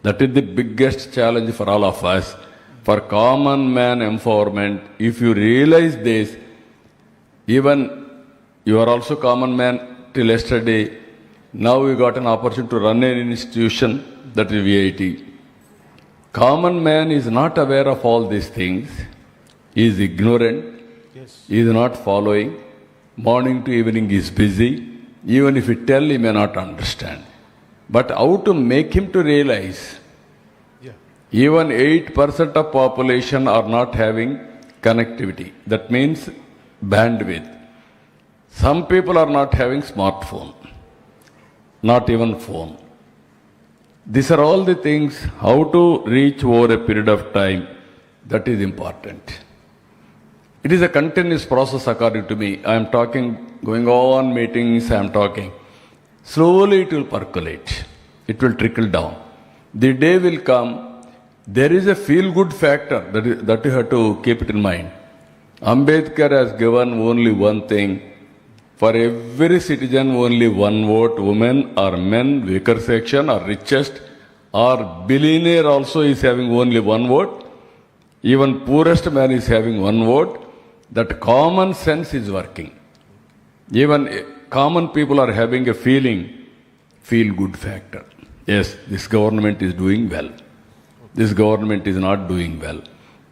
That is the biggest challenge for all of us. For common man empowerment, if you realize this, even you are also common man till yesterday. Now you got an opportunity to run an institution, that is VIT. Common man is not aware of all these things. He is ignorant.
Yes.
He is not following. Morning to evening he is busy. Even if you tell, he may not understand. But how to make him to realize?
Yeah.
Even 8% of population are not having connectivity. That means bandwidth. Some people are not having smartphone, not even phone. These are all the things, how to reach over a period of time, that is important. It is a continuous process according to me. I am talking, going on meetings, I am talking. Slowly it will percolate. It will trickle down. The day will come, there is a feel-good factor that you have to keep it in mind. Ambedkar has given only one thing. For every citizen, only one vote. Women or men, weaker section or richest or billionaire also is having only one vote. Even poorest man is having one vote. That common sense is working. Even common people are having a feel-good factor. Yes, this government is doing well. this government is not doing well.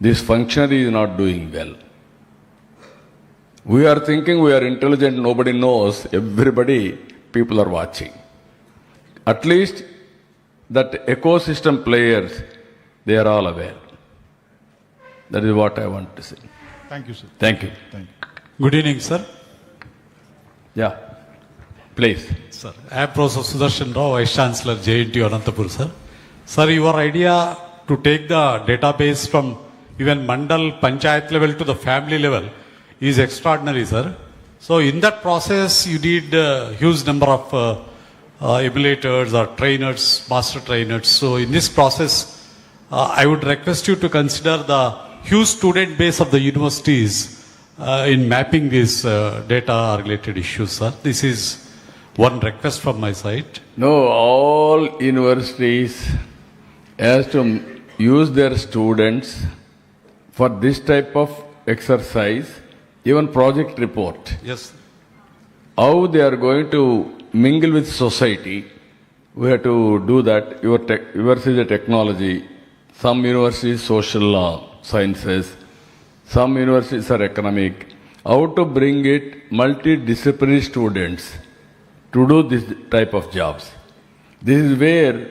This functionary is not doing well. We are thinking we are intelligent, nobody knows, everybody, people are watching. At least that ecosystem players, they are all aware. That is what I want to say.
Thank you, sir.
Thank you.
Thank you.
Good evening, sir.
Yeah, please.
Sir, I am Professor Sudarshan Rao, Vice Chancellor, JNTU Anantapur, sir. Sir, your idea to take the database from even Mandal, Panchayat level to the family level is extraordinary, sir. So in that process, you need a huge number of emulators or trainers, master trainers. So in this process, I would request you to consider the huge student base of the universities in mapping these data related issues, sir. This is one request from my side.
No, all universities has to use their students for this type of exercise, even project report.
Yes.
How they are going to mingle with society, we have to do that. Yours is a technology. Some universities social sciences, some universities are economic. How to bring it multidisciplinary students to do this type of jobs. This is where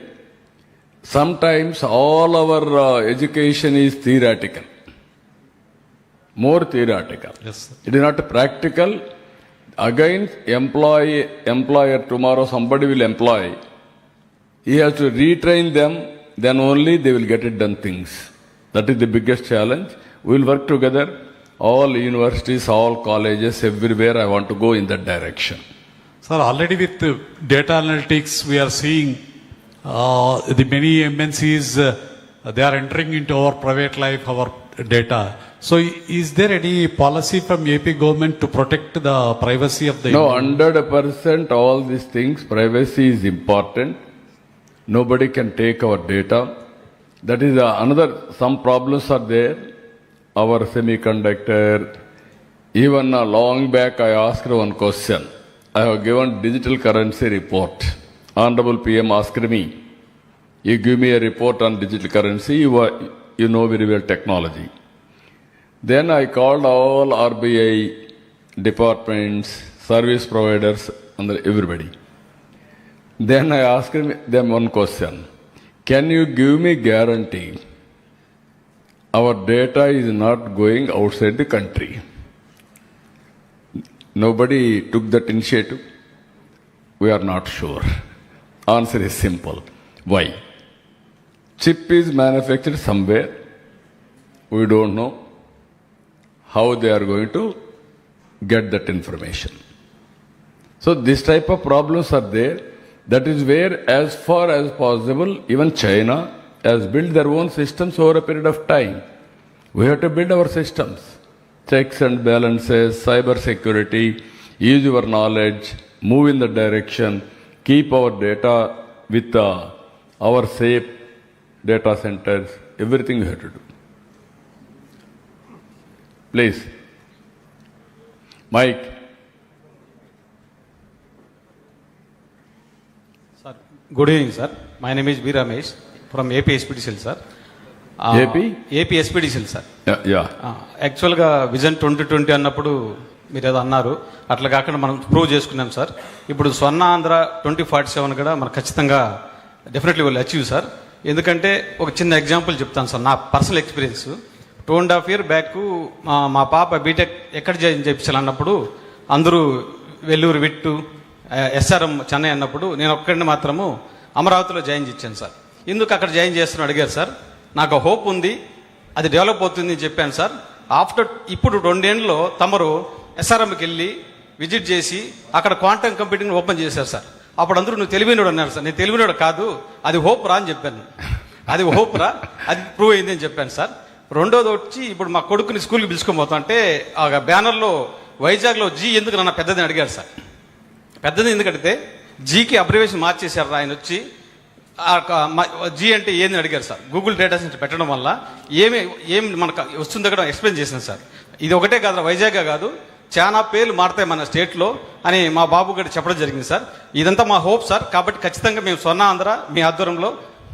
sometimes all our education is theoretical. More theoretical.
Yes, sir.
It is not practical. Again, employer, tomorrow somebody will employ. He has to retrain them, then only they will get it done things. That is the biggest challenge. We will work together. All universities, all colleges, everywhere I want to go in that direction.
Sir, already with data analytics, we are seeing the many MNCs, they are entering into our private life, our data. So is there any policy from AP government to protect the privacy of the...
No, 100% all these things, privacy is important. Nobody can take our data. That is another, some problems are there. Our semiconductor, even long back I asked one question. I have given digital currency report. Honorable PM asked me, you give me a report on digital currency, you know very well technology. Then I called all RBI departments, service providers, and everybody. Then I asked them one question. Can you give me guarantee our data is not going outside the country? Nobody took that initiative. We are not sure. Answer is simple. Why? Chip is manufactured somewhere. We don't know how they are going to get that information. So this type of problems are there. That is where, as far as possible, even China has built their own systems over a period of time. We have to build our systems. Checks and balances, cyber security, use your knowledge, move in the direction, keep our data with our safe data centers, everything we have to do. Please. Mike.
Sir, good evening, sir. My name is V. Ramesh from AP SPDCL, sir. AP SPDCL, sir.
Yeah.
యాక్చువల్గా vision 2020 అన్నప్పుడు మీరు ఏదో అన్నారు, అట్లా కాకుండా మనం prove చేసుకున్నాం sir. ఇప్పుడు స్వర్ణ ఆంధ్ర 2047 కూడా మనకు ఖచ్చితంగా డెఫినెట్లీ విల్ అచీవ్ సార్. ఎందుకంటే ఒక చిన్న ఎగ్జాంపుల్ చెప్తాను సార్, నా పర్సనల్ ఎక్స్పీరియన్స్. 2.5 years బ్యాక్ మా పాప బీటెక్ ఎక్కడ జాయిన్ చేయించాలన్నప్పుడు అందరూ వెల్లూరు విట్టు ఎస్ఆర్ఎం చెన్నై అన్నప్పుడు నేను ఒక్కడిని మాత్రము అమరావతిలో జాయిన్ చేయించాను సార్. ఎందుకు అక్కడ జాయిన్ చేస్తున్నా అడిగారు సార్. నాకు హోప్ ఉంది, అది డెవలప్ అవుతుంది అని చెప్పాను సార్. ఇప్పుడు 2 ఏళ్ళలో తమరు ఎస్ఆర్ఎంకి వెళ్ళి విజిట్ చేసి అక్కడ క్వాంటమ్ కంప్యూటింగ్ ఓపెన్ చేశారు సార్. అప్పుడు అందరూ నువ్వు తెలివినోడు అన్నారు సార్. నేను తెలివినోడు కాదు, అది హోప్ రా అని చెప్పాను. అది హోప్ రా, అది ప్రూవ్ అయింది అని చెప్పాను సార్. రెండోది వచ్చి ఇప్పుడు మా కొడుకుని స్కూల్కి పిలుచుకొని పోతా అంటే ఆ బ్యానర్లో వైజాగ్లో జీ ఎందుకు నన్ను పెద్దదని అడిగారు సార్. పెద్దది ఎందుకంటే జీకి అబ్రివేషన్ మార్చేశారు ఆయన వచ్చి. జీ అంటే ఏందని అడిగారు సార్. గూగుల్ డేటా సెంటర్ పెట్టడం వల్ల ఏం మనకు వస్తుందో కూడా ఎక్స్ప్లెయిన్ చేశాను సార్. ఇది ఒకటే కాదు, వైజాగ్ కాదు, చాలా పేర్లు మారుతాయి మన స్టేట్లో అని మా బాబు గారు చెప్పడం జరిగింది సార్. ఇదంతా మా హోప్ సార్. కాబట్టి ఖచ్చితంగా మేము స్వర్ణ ఆంధ్ర మీ ఆధ్వర్యంలో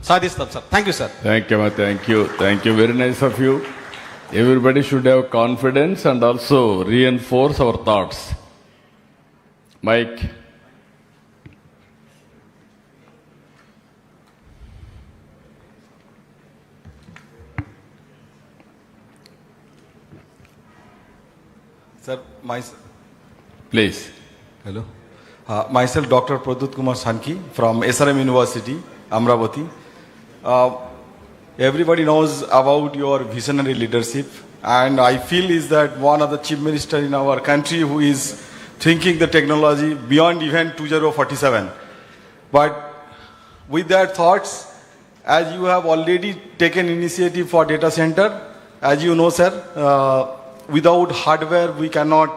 సాధిస్తాం sir. Thank you sir.
Thank you, ma. Thank you. Thank you. Very nice of you. Everybody should have confidence and also reinforce our thoughts. Mike.
Sir,
Please.
hello. Myself, Dr. Pradut Kumar Sanki from SRM University, Amravati. Everybody knows about your visionary leadership, and I feel is that one of the chief minister in our country who is thinking the technology beyond even 2047. But with that thoughts, as you have already taken initiative for data center, as you know, sir, without hardware we cannot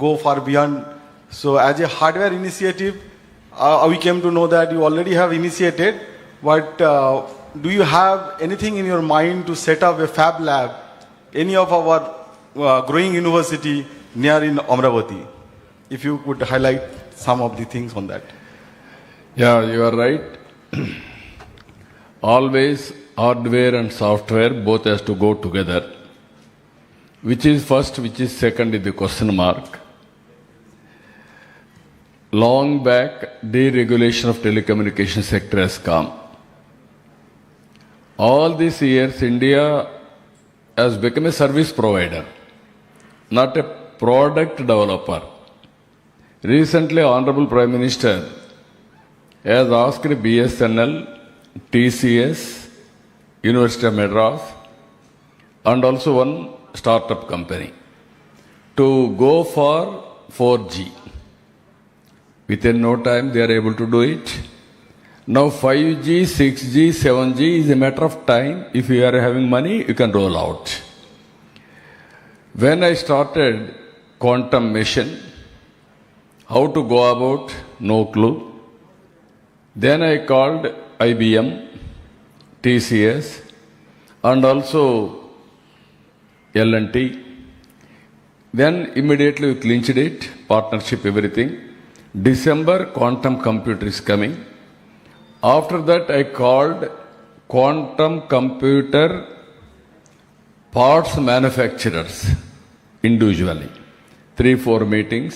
go far beyond. So as a hardware initiative, we came to know that you already have initiated, but do you have anything in your mind to set up a fab lab, any of our growing university near in Amravati? If you could highlight some of the things on that.
Yeah, you are right. Always hardware and software both has to go together. Which is first, which is second is the question mark. Long back, deregulation of telecommunication sector has come. All these years, India has become a service provider, not a product developer. Recently, Honorable Prime Minister has asked BSNL, TCS, University of Madras, and also one startup company to go for 4G. Within no time, they are able to do it. Now 5G, 6G, 7G is a matter of time. If you are having money, you can roll out. When I started quantum mission, how to go about, no clue. Then I called IBM, TCS, and also L&T. Then immediately we clinched it, partnership, everything. December, quantum computer is coming. After that, I called quantum computer parts manufacturers individually. 3-4 meetings.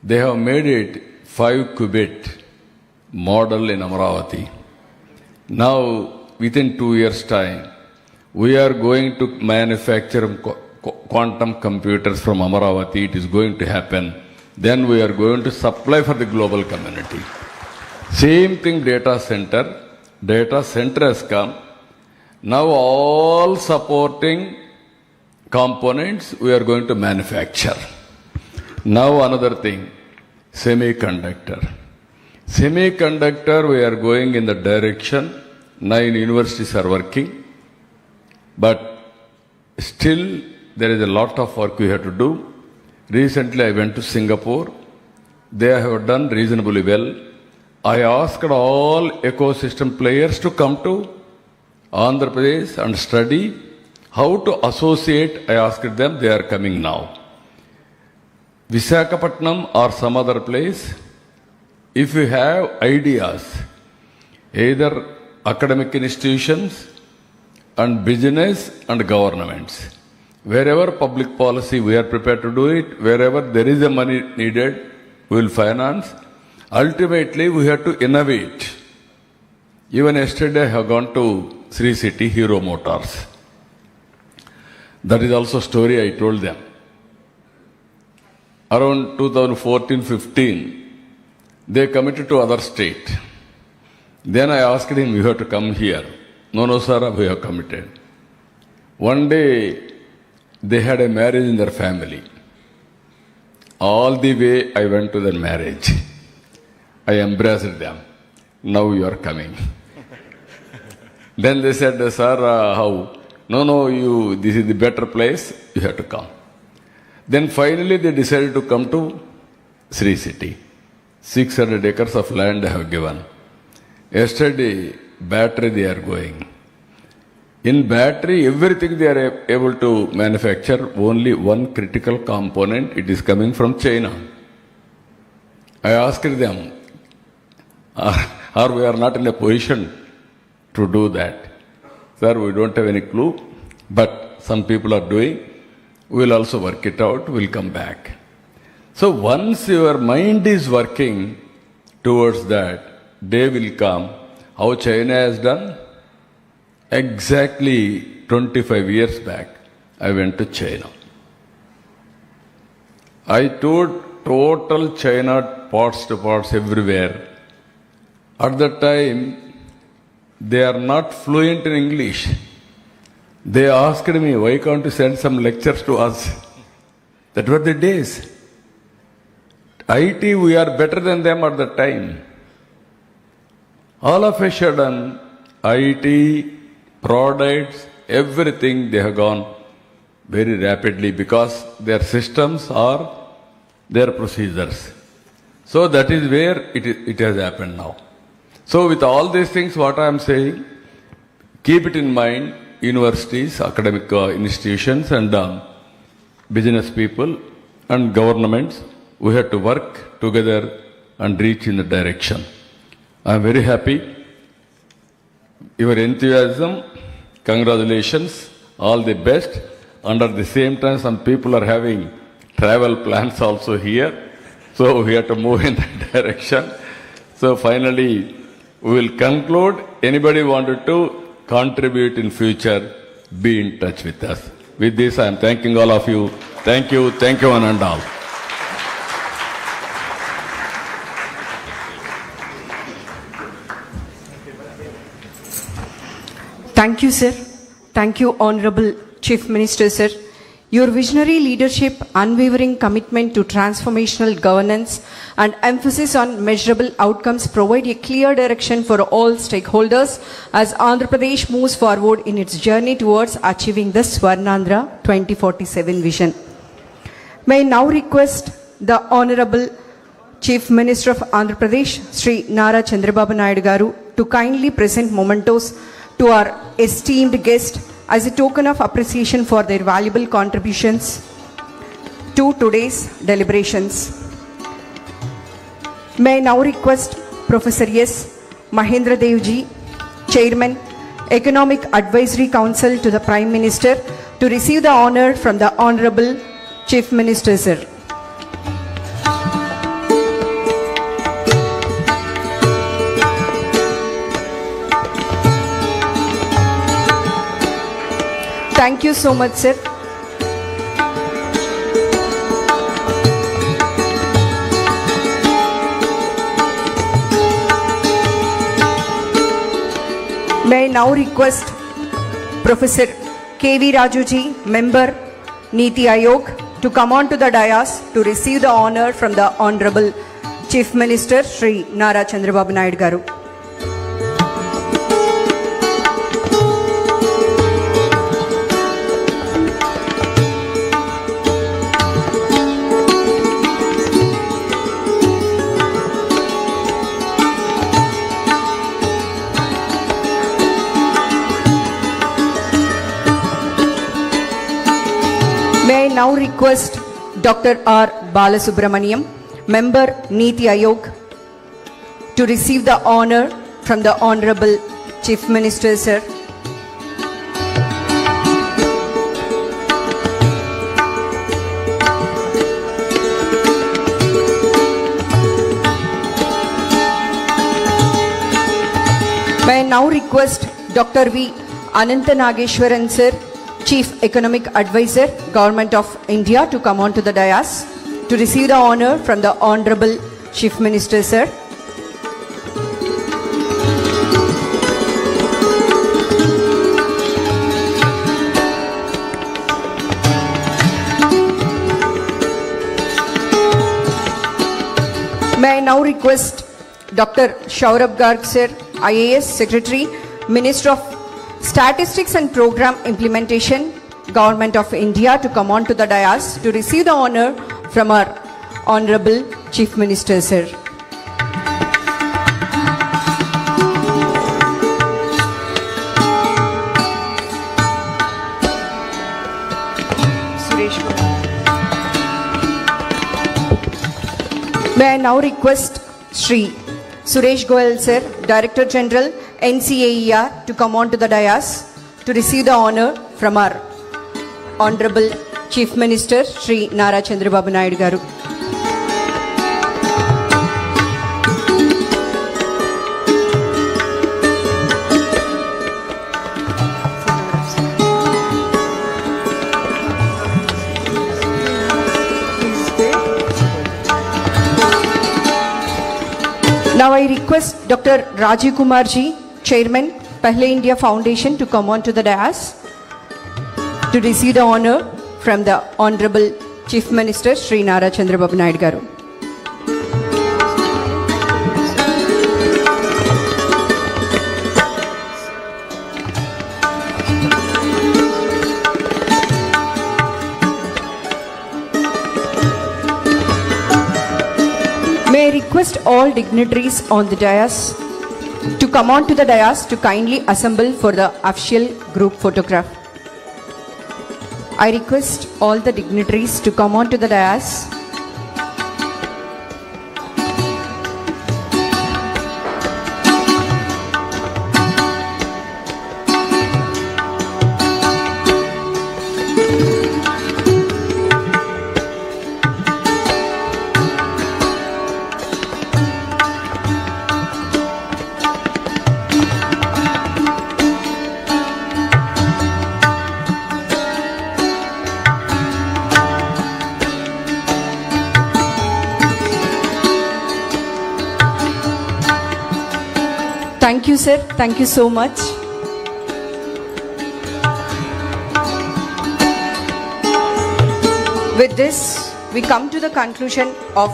They have made it 5-qubit model in Amravati. Now, within 2 years' time, we are going to manufacture quantum computers from Amravati. It is going to happen. Then we are going to supply for the global community. Same thing, data center. Data center has come. Now all supporting components we are going to manufacture. Now another thing, semiconductor. Semiconductor, we are going in the direction. 9 universities are working. But still there is a lot of work we have to do. Recently I went to Singapore. They have done reasonably well. I asked all ecosystem players to come to Andhra Pradesh and study how to associate. I asked them, they are coming now. Visakhapatnam or some other place, if you have ideas, either academic institutions and business and governments, wherever public policy we are prepared to do it, wherever there is a money needed, we will finance. Ultimately, we have to innovate. Even yesterday, I have gone to Sri City, Hero Motors. That is also a story I told them. Around 2014-15, they committed to other state. Then I asked him, you have to come here. No, sir, we have committed. One day, they had a marriage in their family. All the way, I went to their marriage. I embraced them. Now you are coming. Then they said, sir, how? No, this is the better place. You have to come. Then finally they decided to come to Sri City. 600 acres of land I have given. Yesterday, battery they are going. In battery, everything they are able to manufacture, only one critical component, it is coming from China. I asked them, or we are not in a position to do that. Sir, we don't have any clue, but some people are doing. We'll also work it out, we'll come back. So once your mind is working towards that, day will come. How China has done? Exactly 25 years back, I went to China. I toured total China, parts to parts, everywhere. At that time, they are not fluent in English. They asked me, why can't you send some lectures to us? That were the days. IT, we are better than them at the time. All of a sudden, IT, products, everything, they have gone very rapidly because their systems are their procedures. So that is where it has happened now. So with all these things, what I am saying, keep it in mind, universities, academic institutions and business people and governments, we have to work together and reach in the direction. I am very happy. Your enthusiasm, congratulations, all the best. Under the same time, some people are having travel plans also here. So we have to move in that direction. So finally, we will conclude. Anybody wanted to contribute in future, be in touch with us. With this, I am thanking all of you. Thank you one and all.
Thank you, sir. Thank you, Honorable Chief Minister, sir. Your visionary leadership, unwavering commitment to transformational governance, and emphasis on measurable outcomes provide a clear direction for all stakeholders as Andhra Pradesh moves forward in its journey towards achieving the Swarnandhra 2047 vision. May I now request the Honorable Chief Minister of Andhra Pradesh, Sri Nara Chandrababu Naidu Garu, to kindly present mementos to our esteemed guest as a token of appreciation for their valuable contributions to today's deliberations. May I now request Professor S. Mahendra Devji, Chairman, Economic Advisory Council to the Prime Minister, to receive the honor from the Honorable Chief Minister, sir. Thank you so much, sir. May I now request Professor K.V. Rajuji, Member, Niti Ayog, to come on to the dais to receive the honor from the Honorable Chief Minister, Sri Nara Chandrababu Naidu Garu. May I now request Dr. R. Balasubramaniam, Member, Niti Ayog, to receive the honor from the Honorable Chief Minister, sir. May I now request Dr. V. Ananta Nageshwaran, sir, Chief Economic Advisor, Government of India, to come on to the dais to receive the honor from the Honorable Chief Minister, sir. May I now request Dr. Shaurabh Garg, sir, IAS Secretary, Minister of Statistics and Program Implementation, Government of India, to come on to the dais to receive the honor from our Honorable Chief Minister, sir. May I now request Sri Suresh Goyal, sir, Director General, NCAER to come on to the dais to receive the honor from our Honorable Chief Minister Shri Nara Chandrababu Naidu garu. Now I request Dr. Rajiv Kumar ji, Chairman, Pehle India Foundation, to come on to the dais to receive the honor from the Honorable Chief Minister Shri Nara Chandrababu Naidu garu. May I request all dignitaries on the dais to come on to the dais to kindly assemble for the official group photograph. I request all the dignitaries to come on to the dais. Thank you, sir. Thank you so much. With this, we come to the conclusion of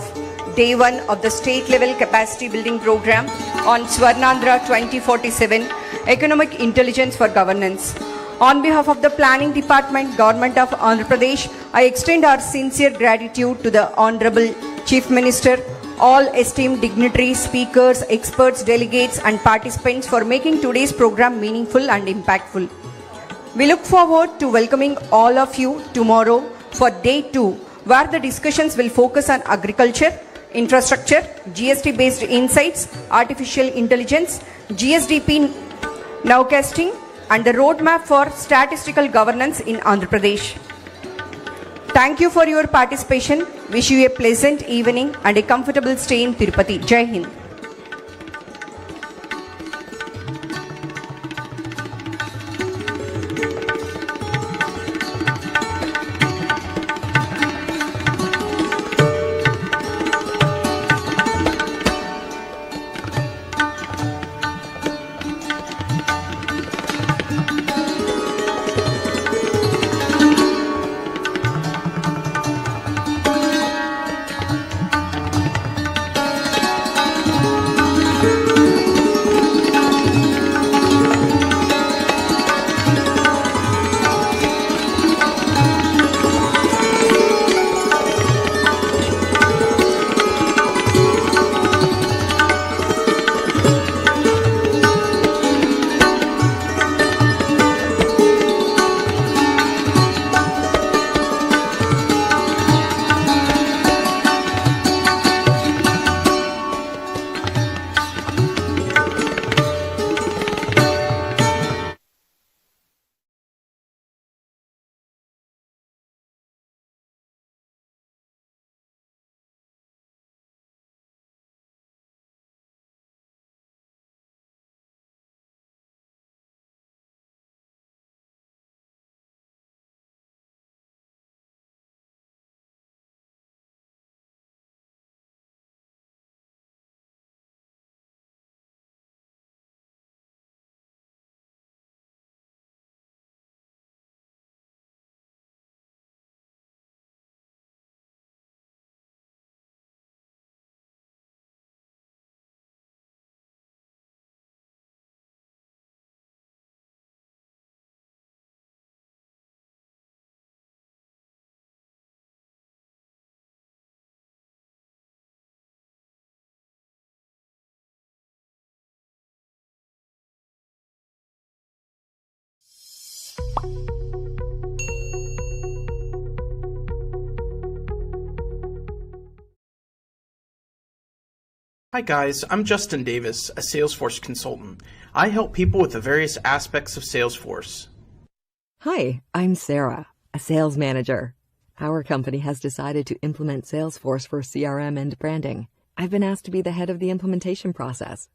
day 1 of the state level capacity building program on Swarnandhra 2047, Economic Intelligence for Governance. On behalf of the Planning Department, Government of Andhra Pradesh, I extend our sincere gratitude to the Honorable Chief Minister, all esteemed dignitaries, speakers, experts, delegates and participants for making today's program meaningful and impactful. We look forward to welcoming all of you tomorrow for day 2, where the discussions will focus on agriculture, infrastructure, GST based insights, artificial intelligence, GSDP nowcasting and the roadmap for statistical governance in Andhra Pradesh. Thank you for your participation. Wish you a pleasant evening and a comfortable stay in Tirupati. Jai Hind.
Hi guys, I'm Justin Davis, a Salesforce consultant. I help people with the various aspects of Salesforce.
Hi, I'm Sarah, a sales manager. Our company has decided to implement Salesforce for CRM and branding. I've been asked to be the head of the implementation process.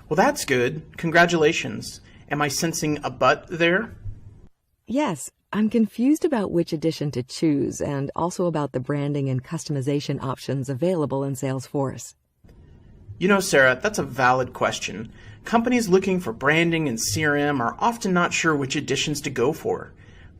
Well, that's good. Congratulations. Am I sensing a but there?
Yes, I'm confused about which edition to choose and also about the branding and customization options available in Salesforce.
You know, Sarah, that's a valid question. Companies looking for branding and CRM are often not sure which editions to go for.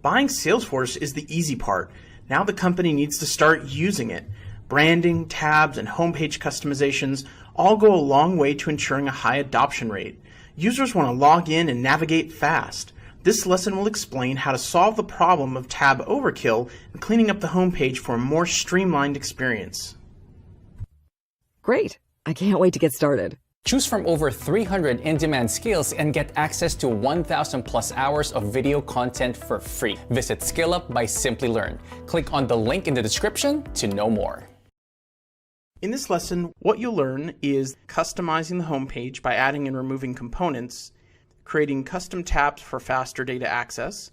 Buying Salesforce is the easy part. Now the company needs to start using it. Branding, tabs, and homepage customizations all go a long way to ensuring a high adoption rate. Users want to log in and navigate fast. This lesson will explain how to solve the problem of tab overkill and cleaning up the homepage for a more streamlined experience.
Great! I can't wait to get started.
Choose from over 300 in-demand skills and get access to 1,000 plus hours of video content for free. Visit SkillUp by Simply Learn. Click on the link in the description to know more.
In this lesson, what you'll learn is customizing the homepage by adding and removing components, creating custom tabs for faster data access,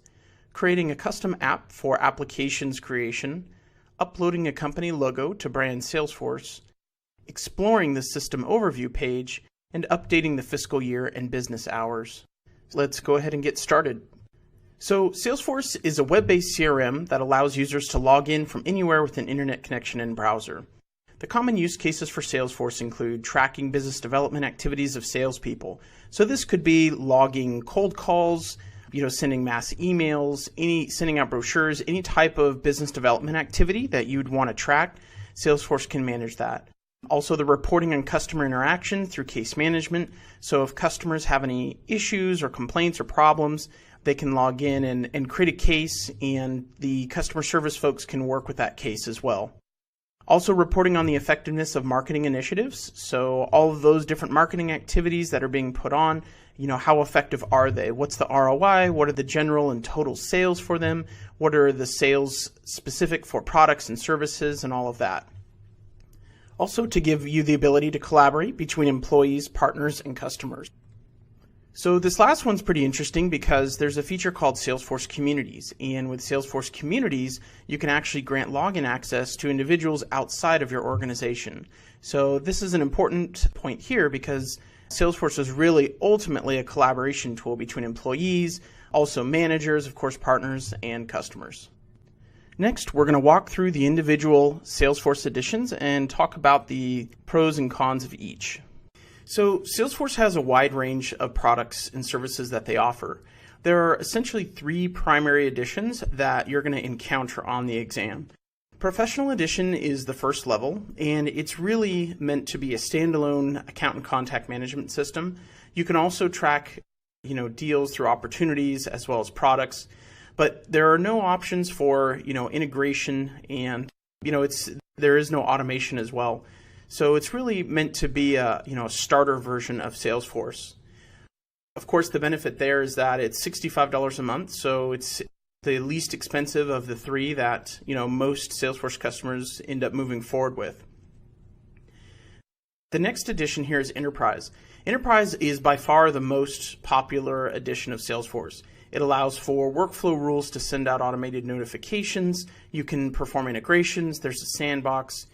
creating a custom app for applications creation, uploading a company logo to brand Salesforce, exploring the system overview page, and updating the fiscal year and business hours. Let's go ahead and get started. So Salesforce is a web-based CRM that allows users to log in from anywhere with an internet connection and browser. The common use cases for Salesforce include tracking business development activities of salespeople. So this could be logging cold calls, sending mass emails, sending out brochures, any type of business development activity that you'd want to track. Salesforce can manage that. Also, the reporting on customer interaction through case management. So if customers have any issues or complaints or problems, they can log in and create a case, and the customer service folks can work with that case as well. Also, reporting on the effectiveness of marketing initiatives. So all of those different marketing activities that are being put on, how effective are they? What's the ROI? What are the general and total sales for them? What are the sales specific for products and services and all of that? Also, to give you the ability to collaborate between employees, partners, and customers. So this last one's pretty interesting because there's a feature called Salesforce Communities. And with Salesforce Communities, you can actually grant login access to individuals outside of your organization. So this is an important point here because Salesforce is really ultimately a collaboration tool between employees, also managers, of course, partners, and customers. Next, we're going to walk through the individual Salesforce editions and talk about the pros and cons of each. So Salesforce has a wide range of products and services that they offer. There are essentially three primary editions that you're going to encounter on the exam. Professional Edition is the first level, and it's really meant to be a standalone account and contact management system. You can also track, deals through opportunities as well as products. But there are no options for, integration, and, there is no automation as well. So it's really meant to be a starter version of Salesforce. Of course, the benefit there is that it's $65 a month, so it's the least expensive of the three that, most Salesforce customers end up moving forward with. The next edition here is Enterprise. Enterprise is by far the most popular edition of Salesforce. It allows for workflow rules to send out automated notifications. You can perform integrations. There's a sandbox.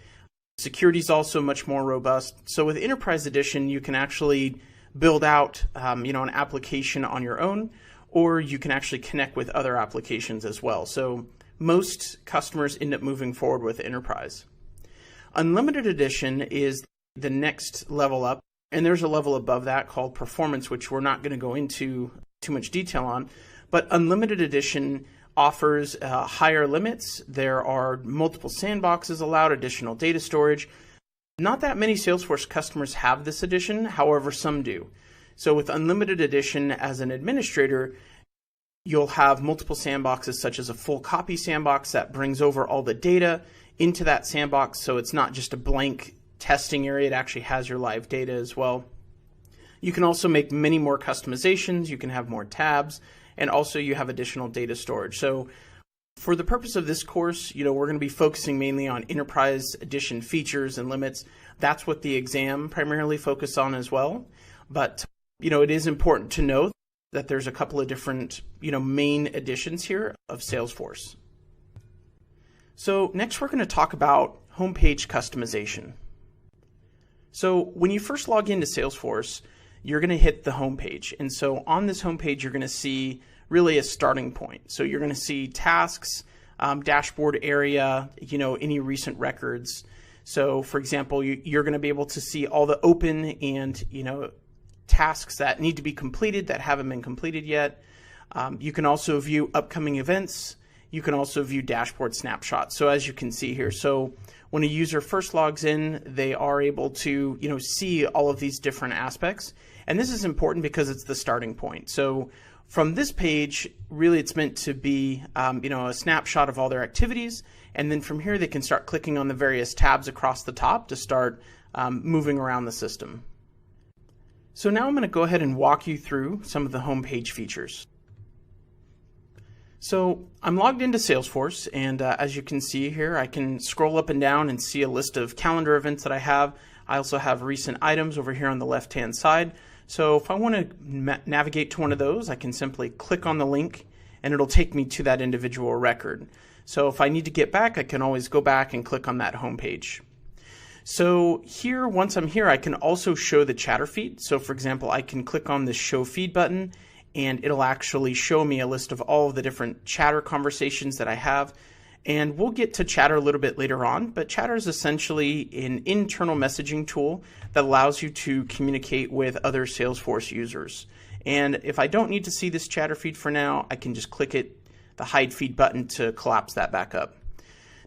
Security is also much more robust. So with Enterprise Edition, you can actually build out, an application on your own, or you can actually connect with other applications as well. So most customers end up moving forward with Enterprise. Unlimited Edition is the next level up, and there's a level above that called Performance, which we're not going to go into too much detail on, but Unlimited Edition offers higher limits. There are multiple sandboxes allowed, additional data storage. Not that many Salesforce customers have this edition, however, some do. So with Unlimited Edition as an administrator, you'll have multiple sandboxes such as a full copy sandbox that brings over all the data into that sandbox, so it's not just a blank testing area, it actually has your live data as well. You can also make many more customizations, you can have more tabs, and also you have additional data storage. So For the purpose of this course, we're going to be focusing mainly on Enterprise Edition features and limits. That's what the exam primarily focused on as well. But, it is important to know that there's a couple of different, main editions here of Salesforce. So next we're going to talk about homepage customization. So when you first log into Salesforce, you're going to hit the homepage. And so on this homepage, you're going to see really a starting point. So you're going to see tasks, dashboard area, any recent records. So for example, you're going to be able to see all the open and, tasks that need to be completed that haven't been completed yet. You can also view upcoming events. You can also view dashboard snapshots. So as you can see here, so when a user first logs in, they are able to, see all of these different aspects. And this is important because it's the starting point. So from this page, really it's meant to be, a snapshot of all their activities. And then from here, they can start clicking on the various tabs across the top to start moving around the system. So now I'm going to go ahead and walk you through some of the homepage features. So I'm logged into Salesforce, and as you can see here, I can scroll up and down and see a list of calendar events that I have. I also have recent items over here on the left-hand side. So if I want to navigate to one of those, I can simply click on the link, and it'll take me to that individual record. So if I need to get back, I can always go back and click on that homepage. So here, once I'm here, I can also show the chatter feed. So for example, I can click on this show feed button, and it'll actually show me a list of all of the different chatter conversations that I have. And we'll get to chatter a little bit later on, but chatter is essentially an internal messaging tool that allows you to communicate with other Salesforce users. And if I don't need to see this chatter feed for now, I can just click the hide feed button to collapse that back up.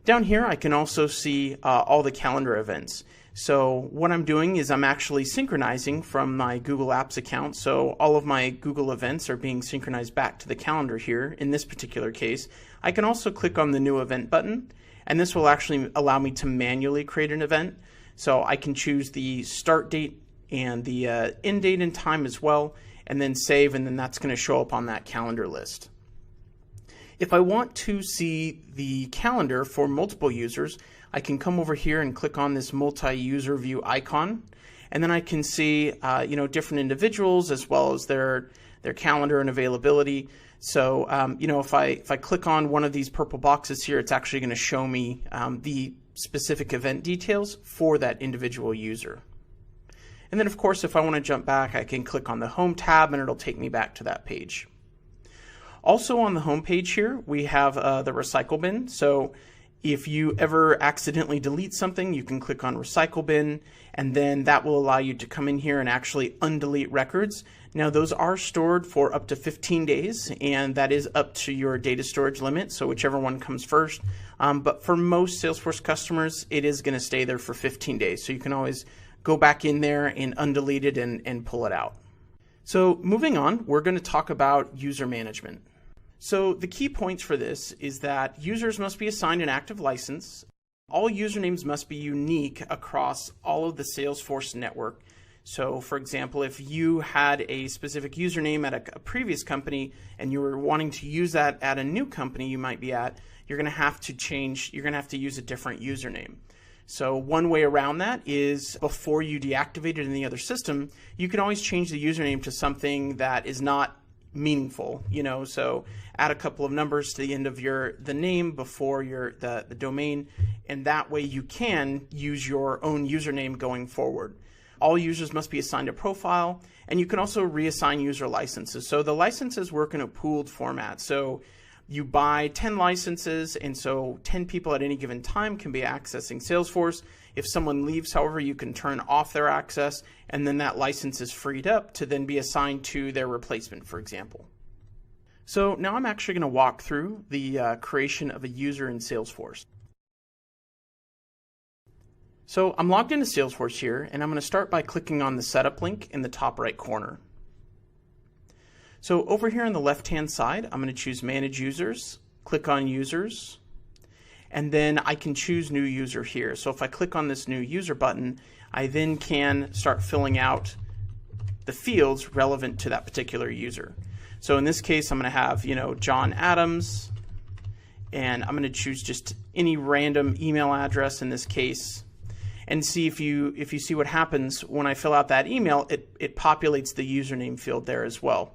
Down here, I can also see all the calendar events. So what I'm doing is I'm actually synchronizing from my Google Apps account. So all of my Google events are being synchronized back to the calendar here in this particular case. I can also click on the new event button, and this will actually allow me to manually create an event. So I can choose the start date and the end date and time as well, and then save, and then that's going to show up on that calendar list. If I want to see the calendar for multiple users, I can come over here and click on this multi-user view icon, and then I can see different individuals as well as their calendar and availability. So if I click on one of these purple boxes here, it's actually going to show me the specific event details for that individual user. And then of course, if I want to jump back, I can click on the Home tab and it'll take me back to that page. Also on the home page here, we have the recycle bin. So if you ever accidentally delete something, you can click on recycle bin, and then that will allow you to come in here and actually undelete records. Now those are stored for up to 15 days, and that is up to your data storage limit, so whichever one comes first. But for most Salesforce customers, it is going to stay there for 15 days. So you can always go back in there and undelete it and pull it out. So moving on, we're going to talk about user management. So the key points for this is that users must be assigned an active license. All usernames must be unique across all of the Salesforce network. So for example, if you had a specific username at a previous company and you were wanting to use that at a new company you might be at, you're going to have to use a different username. So one way around that is before you deactivate it in the other system, you can always change the username to something that is not meaningful, so add a couple of numbers to the end of the name before the domain, and that way you can use your own username going forward. All users must be assigned a profile, and you can also reassign user licenses. So the licenses work in a pooled format. So you buy 10 licenses, and so 10 people at any given time can be accessing Salesforce. If someone leaves, however, you can turn off their access, and then that license is freed up to then be assigned to their replacement, for example. So now I'm actually going to walk through the creation of a user in Salesforce. So I'm logged into Salesforce here, and I'm going to start by clicking on the setup link in the top right corner. So over here on the left-hand side, I'm going to choose Manage Users, click on Users, and then I can choose New User here. So if I click on this New User button, I then can start filling out the fields relevant to that particular user. So in this case, I'm going to have, John Adams, and I'm going to choose just any random email address in this case, and see if you see what happens when I fill out that email. It populates the username field there as well.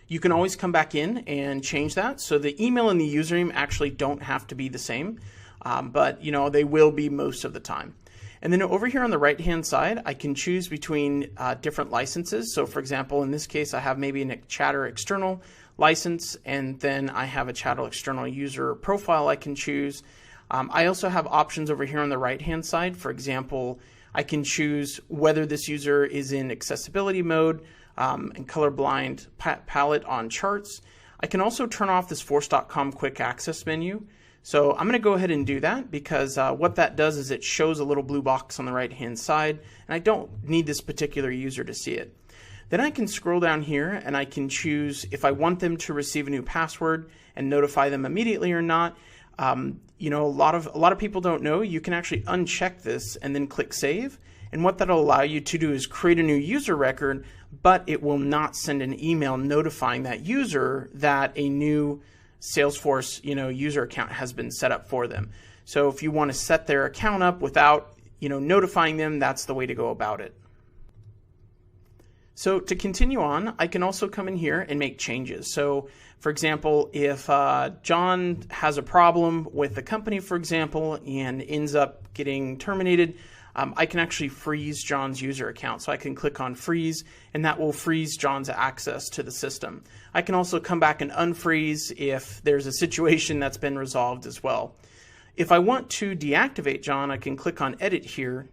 You can always come back in and change that. So the email and the username actually don't have to be the same, but they will be most of the time. And then over here on the right hand side, I can choose between different licenses. So for example, in this case, I have maybe a Chatter external license, and then I have a Chatter external user profile I can choose. I also have options over here on the right hand side. For example, I can choose whether this user is in accessibility mode and colorblind palette on charts. I can also turn off this force.com quick access menu. So I'm going to go ahead and do that, because what that does is it shows a little blue box on the right hand side, and I don't need this particular user to see it. Then I can scroll down here and I can choose if I want them to receive a new password and notify them immediately or not. A lot of people don't know you can actually uncheck this and then click save, and what that'll allow you to do is create a new user record, but it will not send an email notifying that user that a new Salesforce user account has been set up for them. So if you want to set their account up without notifying them, that's the way to go about it. So to continue on, I can also come in here and make changes. So for example, if John has a problem with the company, for example, and ends up getting terminated, I can actually freeze John's user account. So I can click on freeze, and that will freeze John's access to the system. I can also come back and unfreeze if there's a situation that's been resolved as well. If I want to deactivate John, I can click on edit here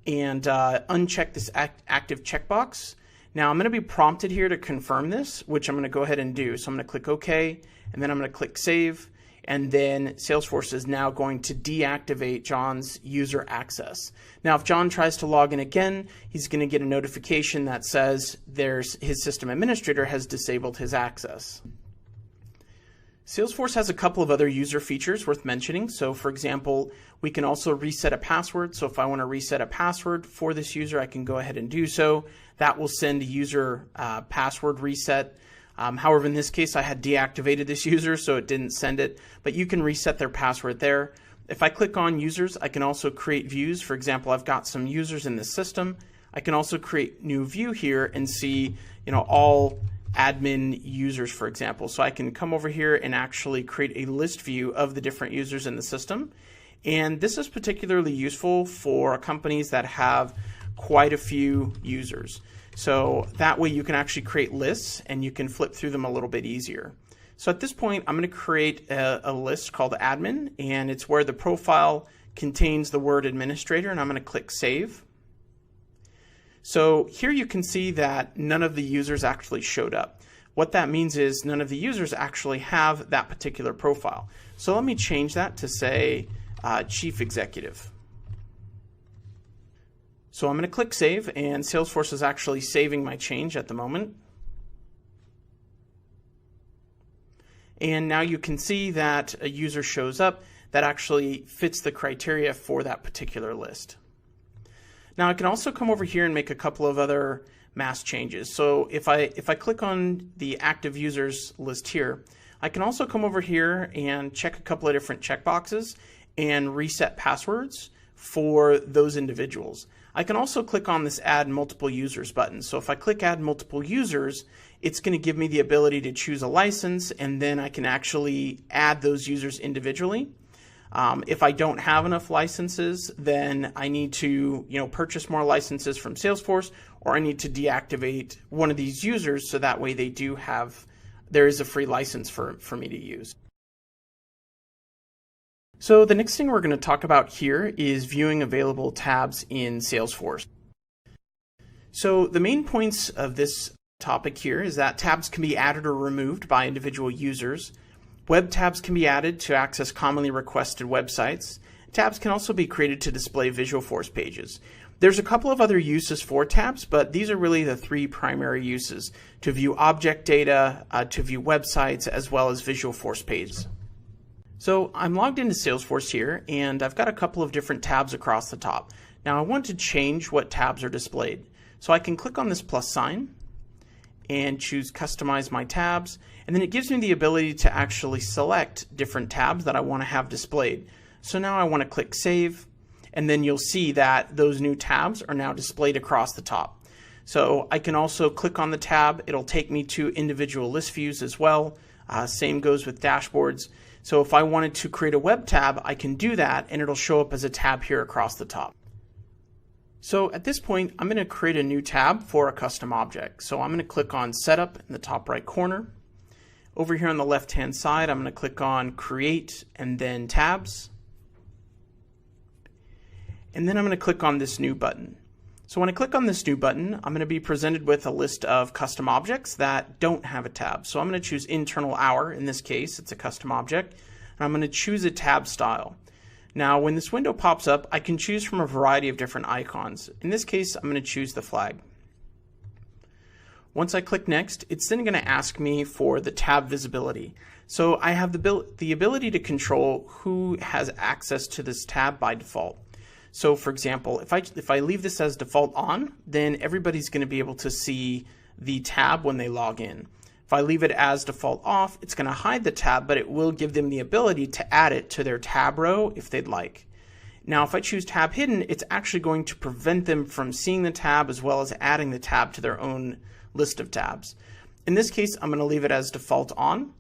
and uncheck this active checkbox. Now I'm going to be prompted here to confirm this, which I'm going to go ahead and do. So I'm going to click OK, and then I'm going to click Save, and then Salesforce is now going to deactivate John's user access. Now if John tries to log in again, he's going to get a notification that says his system administrator has disabled his access. Salesforce has a couple of other user features worth mentioning. So for example, we can also reset a password. So if I want to reset a password for this user, I can go ahead and do so. That will send a user password reset. However, in this case, I had deactivated this user, so it didn't send it, but you can reset their password there. If I click on users, I can also create views. For example, I've got some users in the system. I can also create new view here and see, all admin users, for example. So I can come over here and actually create a list view of the different users in the system. And this is particularly useful for companies that have quite a few users. So that way you can actually create lists and you can flip through them a little bit easier. So at this point, I'm going to create a list called admin, and it's where the profile contains the word administrator, and I'm going to click save. So here you can see that none of the users actually showed up. What that means is none of the users actually have that particular profile. So let me change that to say Chief Executive. So I'm going to click save, and Salesforce is actually saving my change at the moment. And now you can see that a user shows up that actually fits the criteria for that particular list. Now I can also come over here and make a couple of other mass changes. So if I click on the active users list here, I can also come over here and check a couple of different checkboxes and reset passwords for those individuals. I can also click on this add multiple users button. So if I click add multiple users, it's going to give me the ability to choose a license, and then I can actually add those users individually. If I don't have enough licenses, then I need to purchase more licenses from Salesforce, or I need to deactivate one of these users so that way there is a free license for me to use. So the next thing we're going to talk about here is viewing available tabs in Salesforce. So the main points of this topic here is that tabs can be added or removed by individual users. Web tabs can be added to access commonly requested websites. Tabs can also be created to display Visualforce pages. There's a couple of other uses for tabs, but these are really the three primary uses: to view object data, to view websites, as well as Visualforce pages. So I'm logged into Salesforce here, and I've got a couple of different tabs across the top. Now I want to change what tabs are displayed. So I can click on this plus sign, and choose Customize My Tabs, and then it gives me the ability to actually select different tabs that I want to have displayed. So now I want to click Save, and then you'll see that those new tabs are now displayed across the top. So I can also click on the tab. It'll take me to individual list views as well. Same goes with dashboards. So if I wanted to create a web tab, I can do that, and it'll show up as a tab here across the top. So at this point, I'm going to create a new tab for a custom object. So I'm going to click on Setup in the top right corner. Over here on the left-hand side, I'm going to click on Create and then Tabs. And then I'm going to click on this new button. So when I click on this new button, I'm going to be presented with a list of custom objects that don't have a tab. So I'm going to choose Internal Hour. In this case, it's a custom object. And I'm going to choose a tab style. Now, when this window pops up, I can choose from a variety of different icons. In this case, I'm going to choose the flag. Once I click Next, it's then going to ask me for the tab visibility. So I have the ability to control who has access to this tab by default. So for example, if I leave this as default on, then everybody's going to be able to see the tab when they log in. If I leave it as default off, it's going to hide the tab, but it will give them the ability to add it to their tab row if they'd like. Now, if I choose tab hidden, it's actually going to prevent them from seeing the tab as well as adding the tab to their own list of tabs. In this case, I'm going to leave it as default on.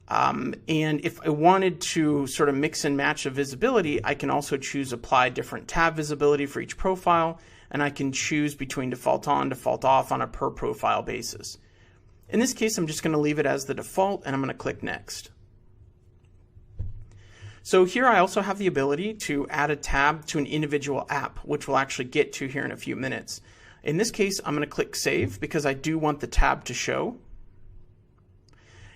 And if I wanted to sort of mix and match the visibility, I can also choose apply different tab visibility for each profile, and I can choose between default on, default off on a per profile basis. In this case, I'm just going to leave it as the default, and I'm going to click Next. So here I also have the ability to add a tab to an individual app, which we'll actually get to here in a few minutes. In this case, I'm going to click Save because I do want the tab to show.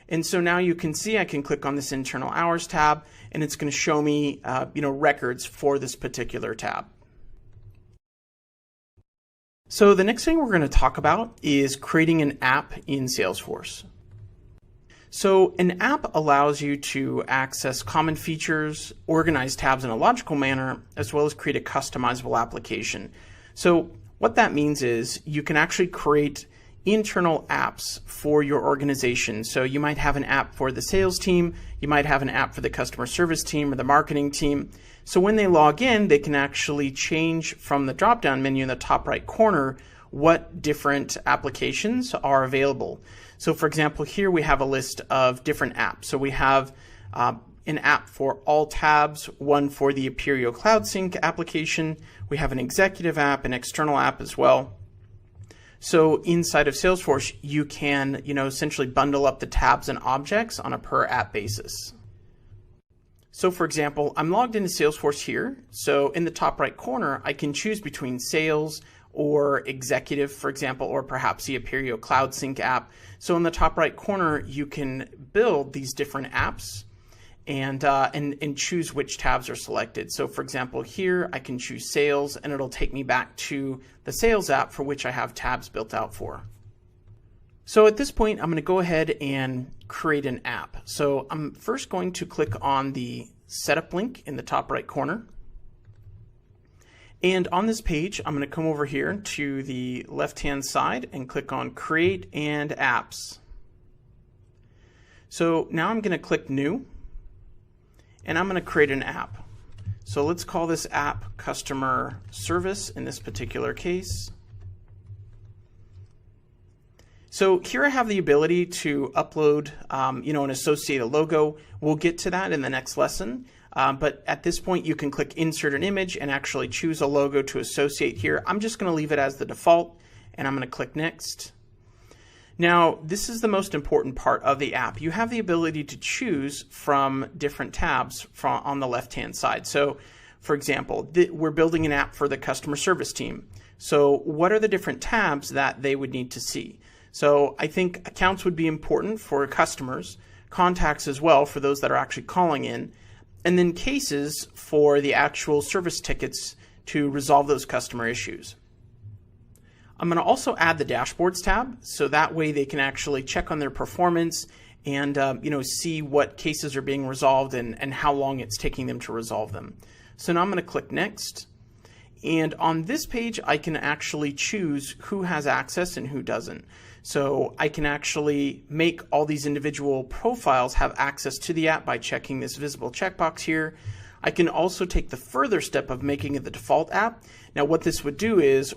And so now you can see I can click on this Internal Hours tab, and it's going to show me records for this particular tab. So the next thing we're going to talk about is creating an app in Salesforce. So an app allows you to access common features, organize tabs in a logical manner, as well as create a customizable application. So what that means is you can actually create internal apps for your organization. So you might have an app for the sales team, you might have an app for the customer service team or the marketing team. So when they log in, they can actually change from the drop-down menu in the top right corner what different applications are available. So for example, here we have a list of different apps. So we have an app for all tabs, one for the Apereo Cloud Sync application. We have an executive app, an external app as well. So inside of Salesforce, you can, essentially bundle up the tabs and objects on a per app basis. So for example, I'm logged into Salesforce here. So in the top right corner, I can choose between sales or executive, for example, or perhaps the Apereo Cloud Sync app. So in the top right corner, you can build these different apps and choose which tabs are selected. So for example, here I can choose sales, and it'll take me back to the sales app for which I have tabs built out for. So at this point, I'm going to go ahead and create an app. So I'm first going to click on the setup link in the top right corner. And on this page, I'm going to come over here to the left-hand side and click on Create and Apps. So now I'm going to click New, and I'm going to create an app. So let's call this app Customer Service in this particular case. So here I have the ability to upload, and associate a logo. We'll get to that in the next lesson. But at this point, you can click Insert an Image and actually choose a logo to associate here. I'm just going to leave it as the default, and I'm going to click Next. Now, this is the most important part of the app. You have the ability to choose from different tabs on the left-hand side. So, for example, we're building an app for the customer service team. So what are the different tabs that they would need to see? So I think accounts would be important for customers, contacts as well for those that are actually calling in, and then cases for the actual service tickets to resolve those customer issues. I'm going to also add the dashboards tab, so that way they can actually check on their performance and see what cases are being resolved and how long it's taking them to resolve them. So now I'm going to click Next. And on this page, I can actually choose who has access and who doesn't. So I can actually make all these individual profiles have access to the app by checking this visible checkbox here. I can also take the further step of making it the default app. Now what this would do is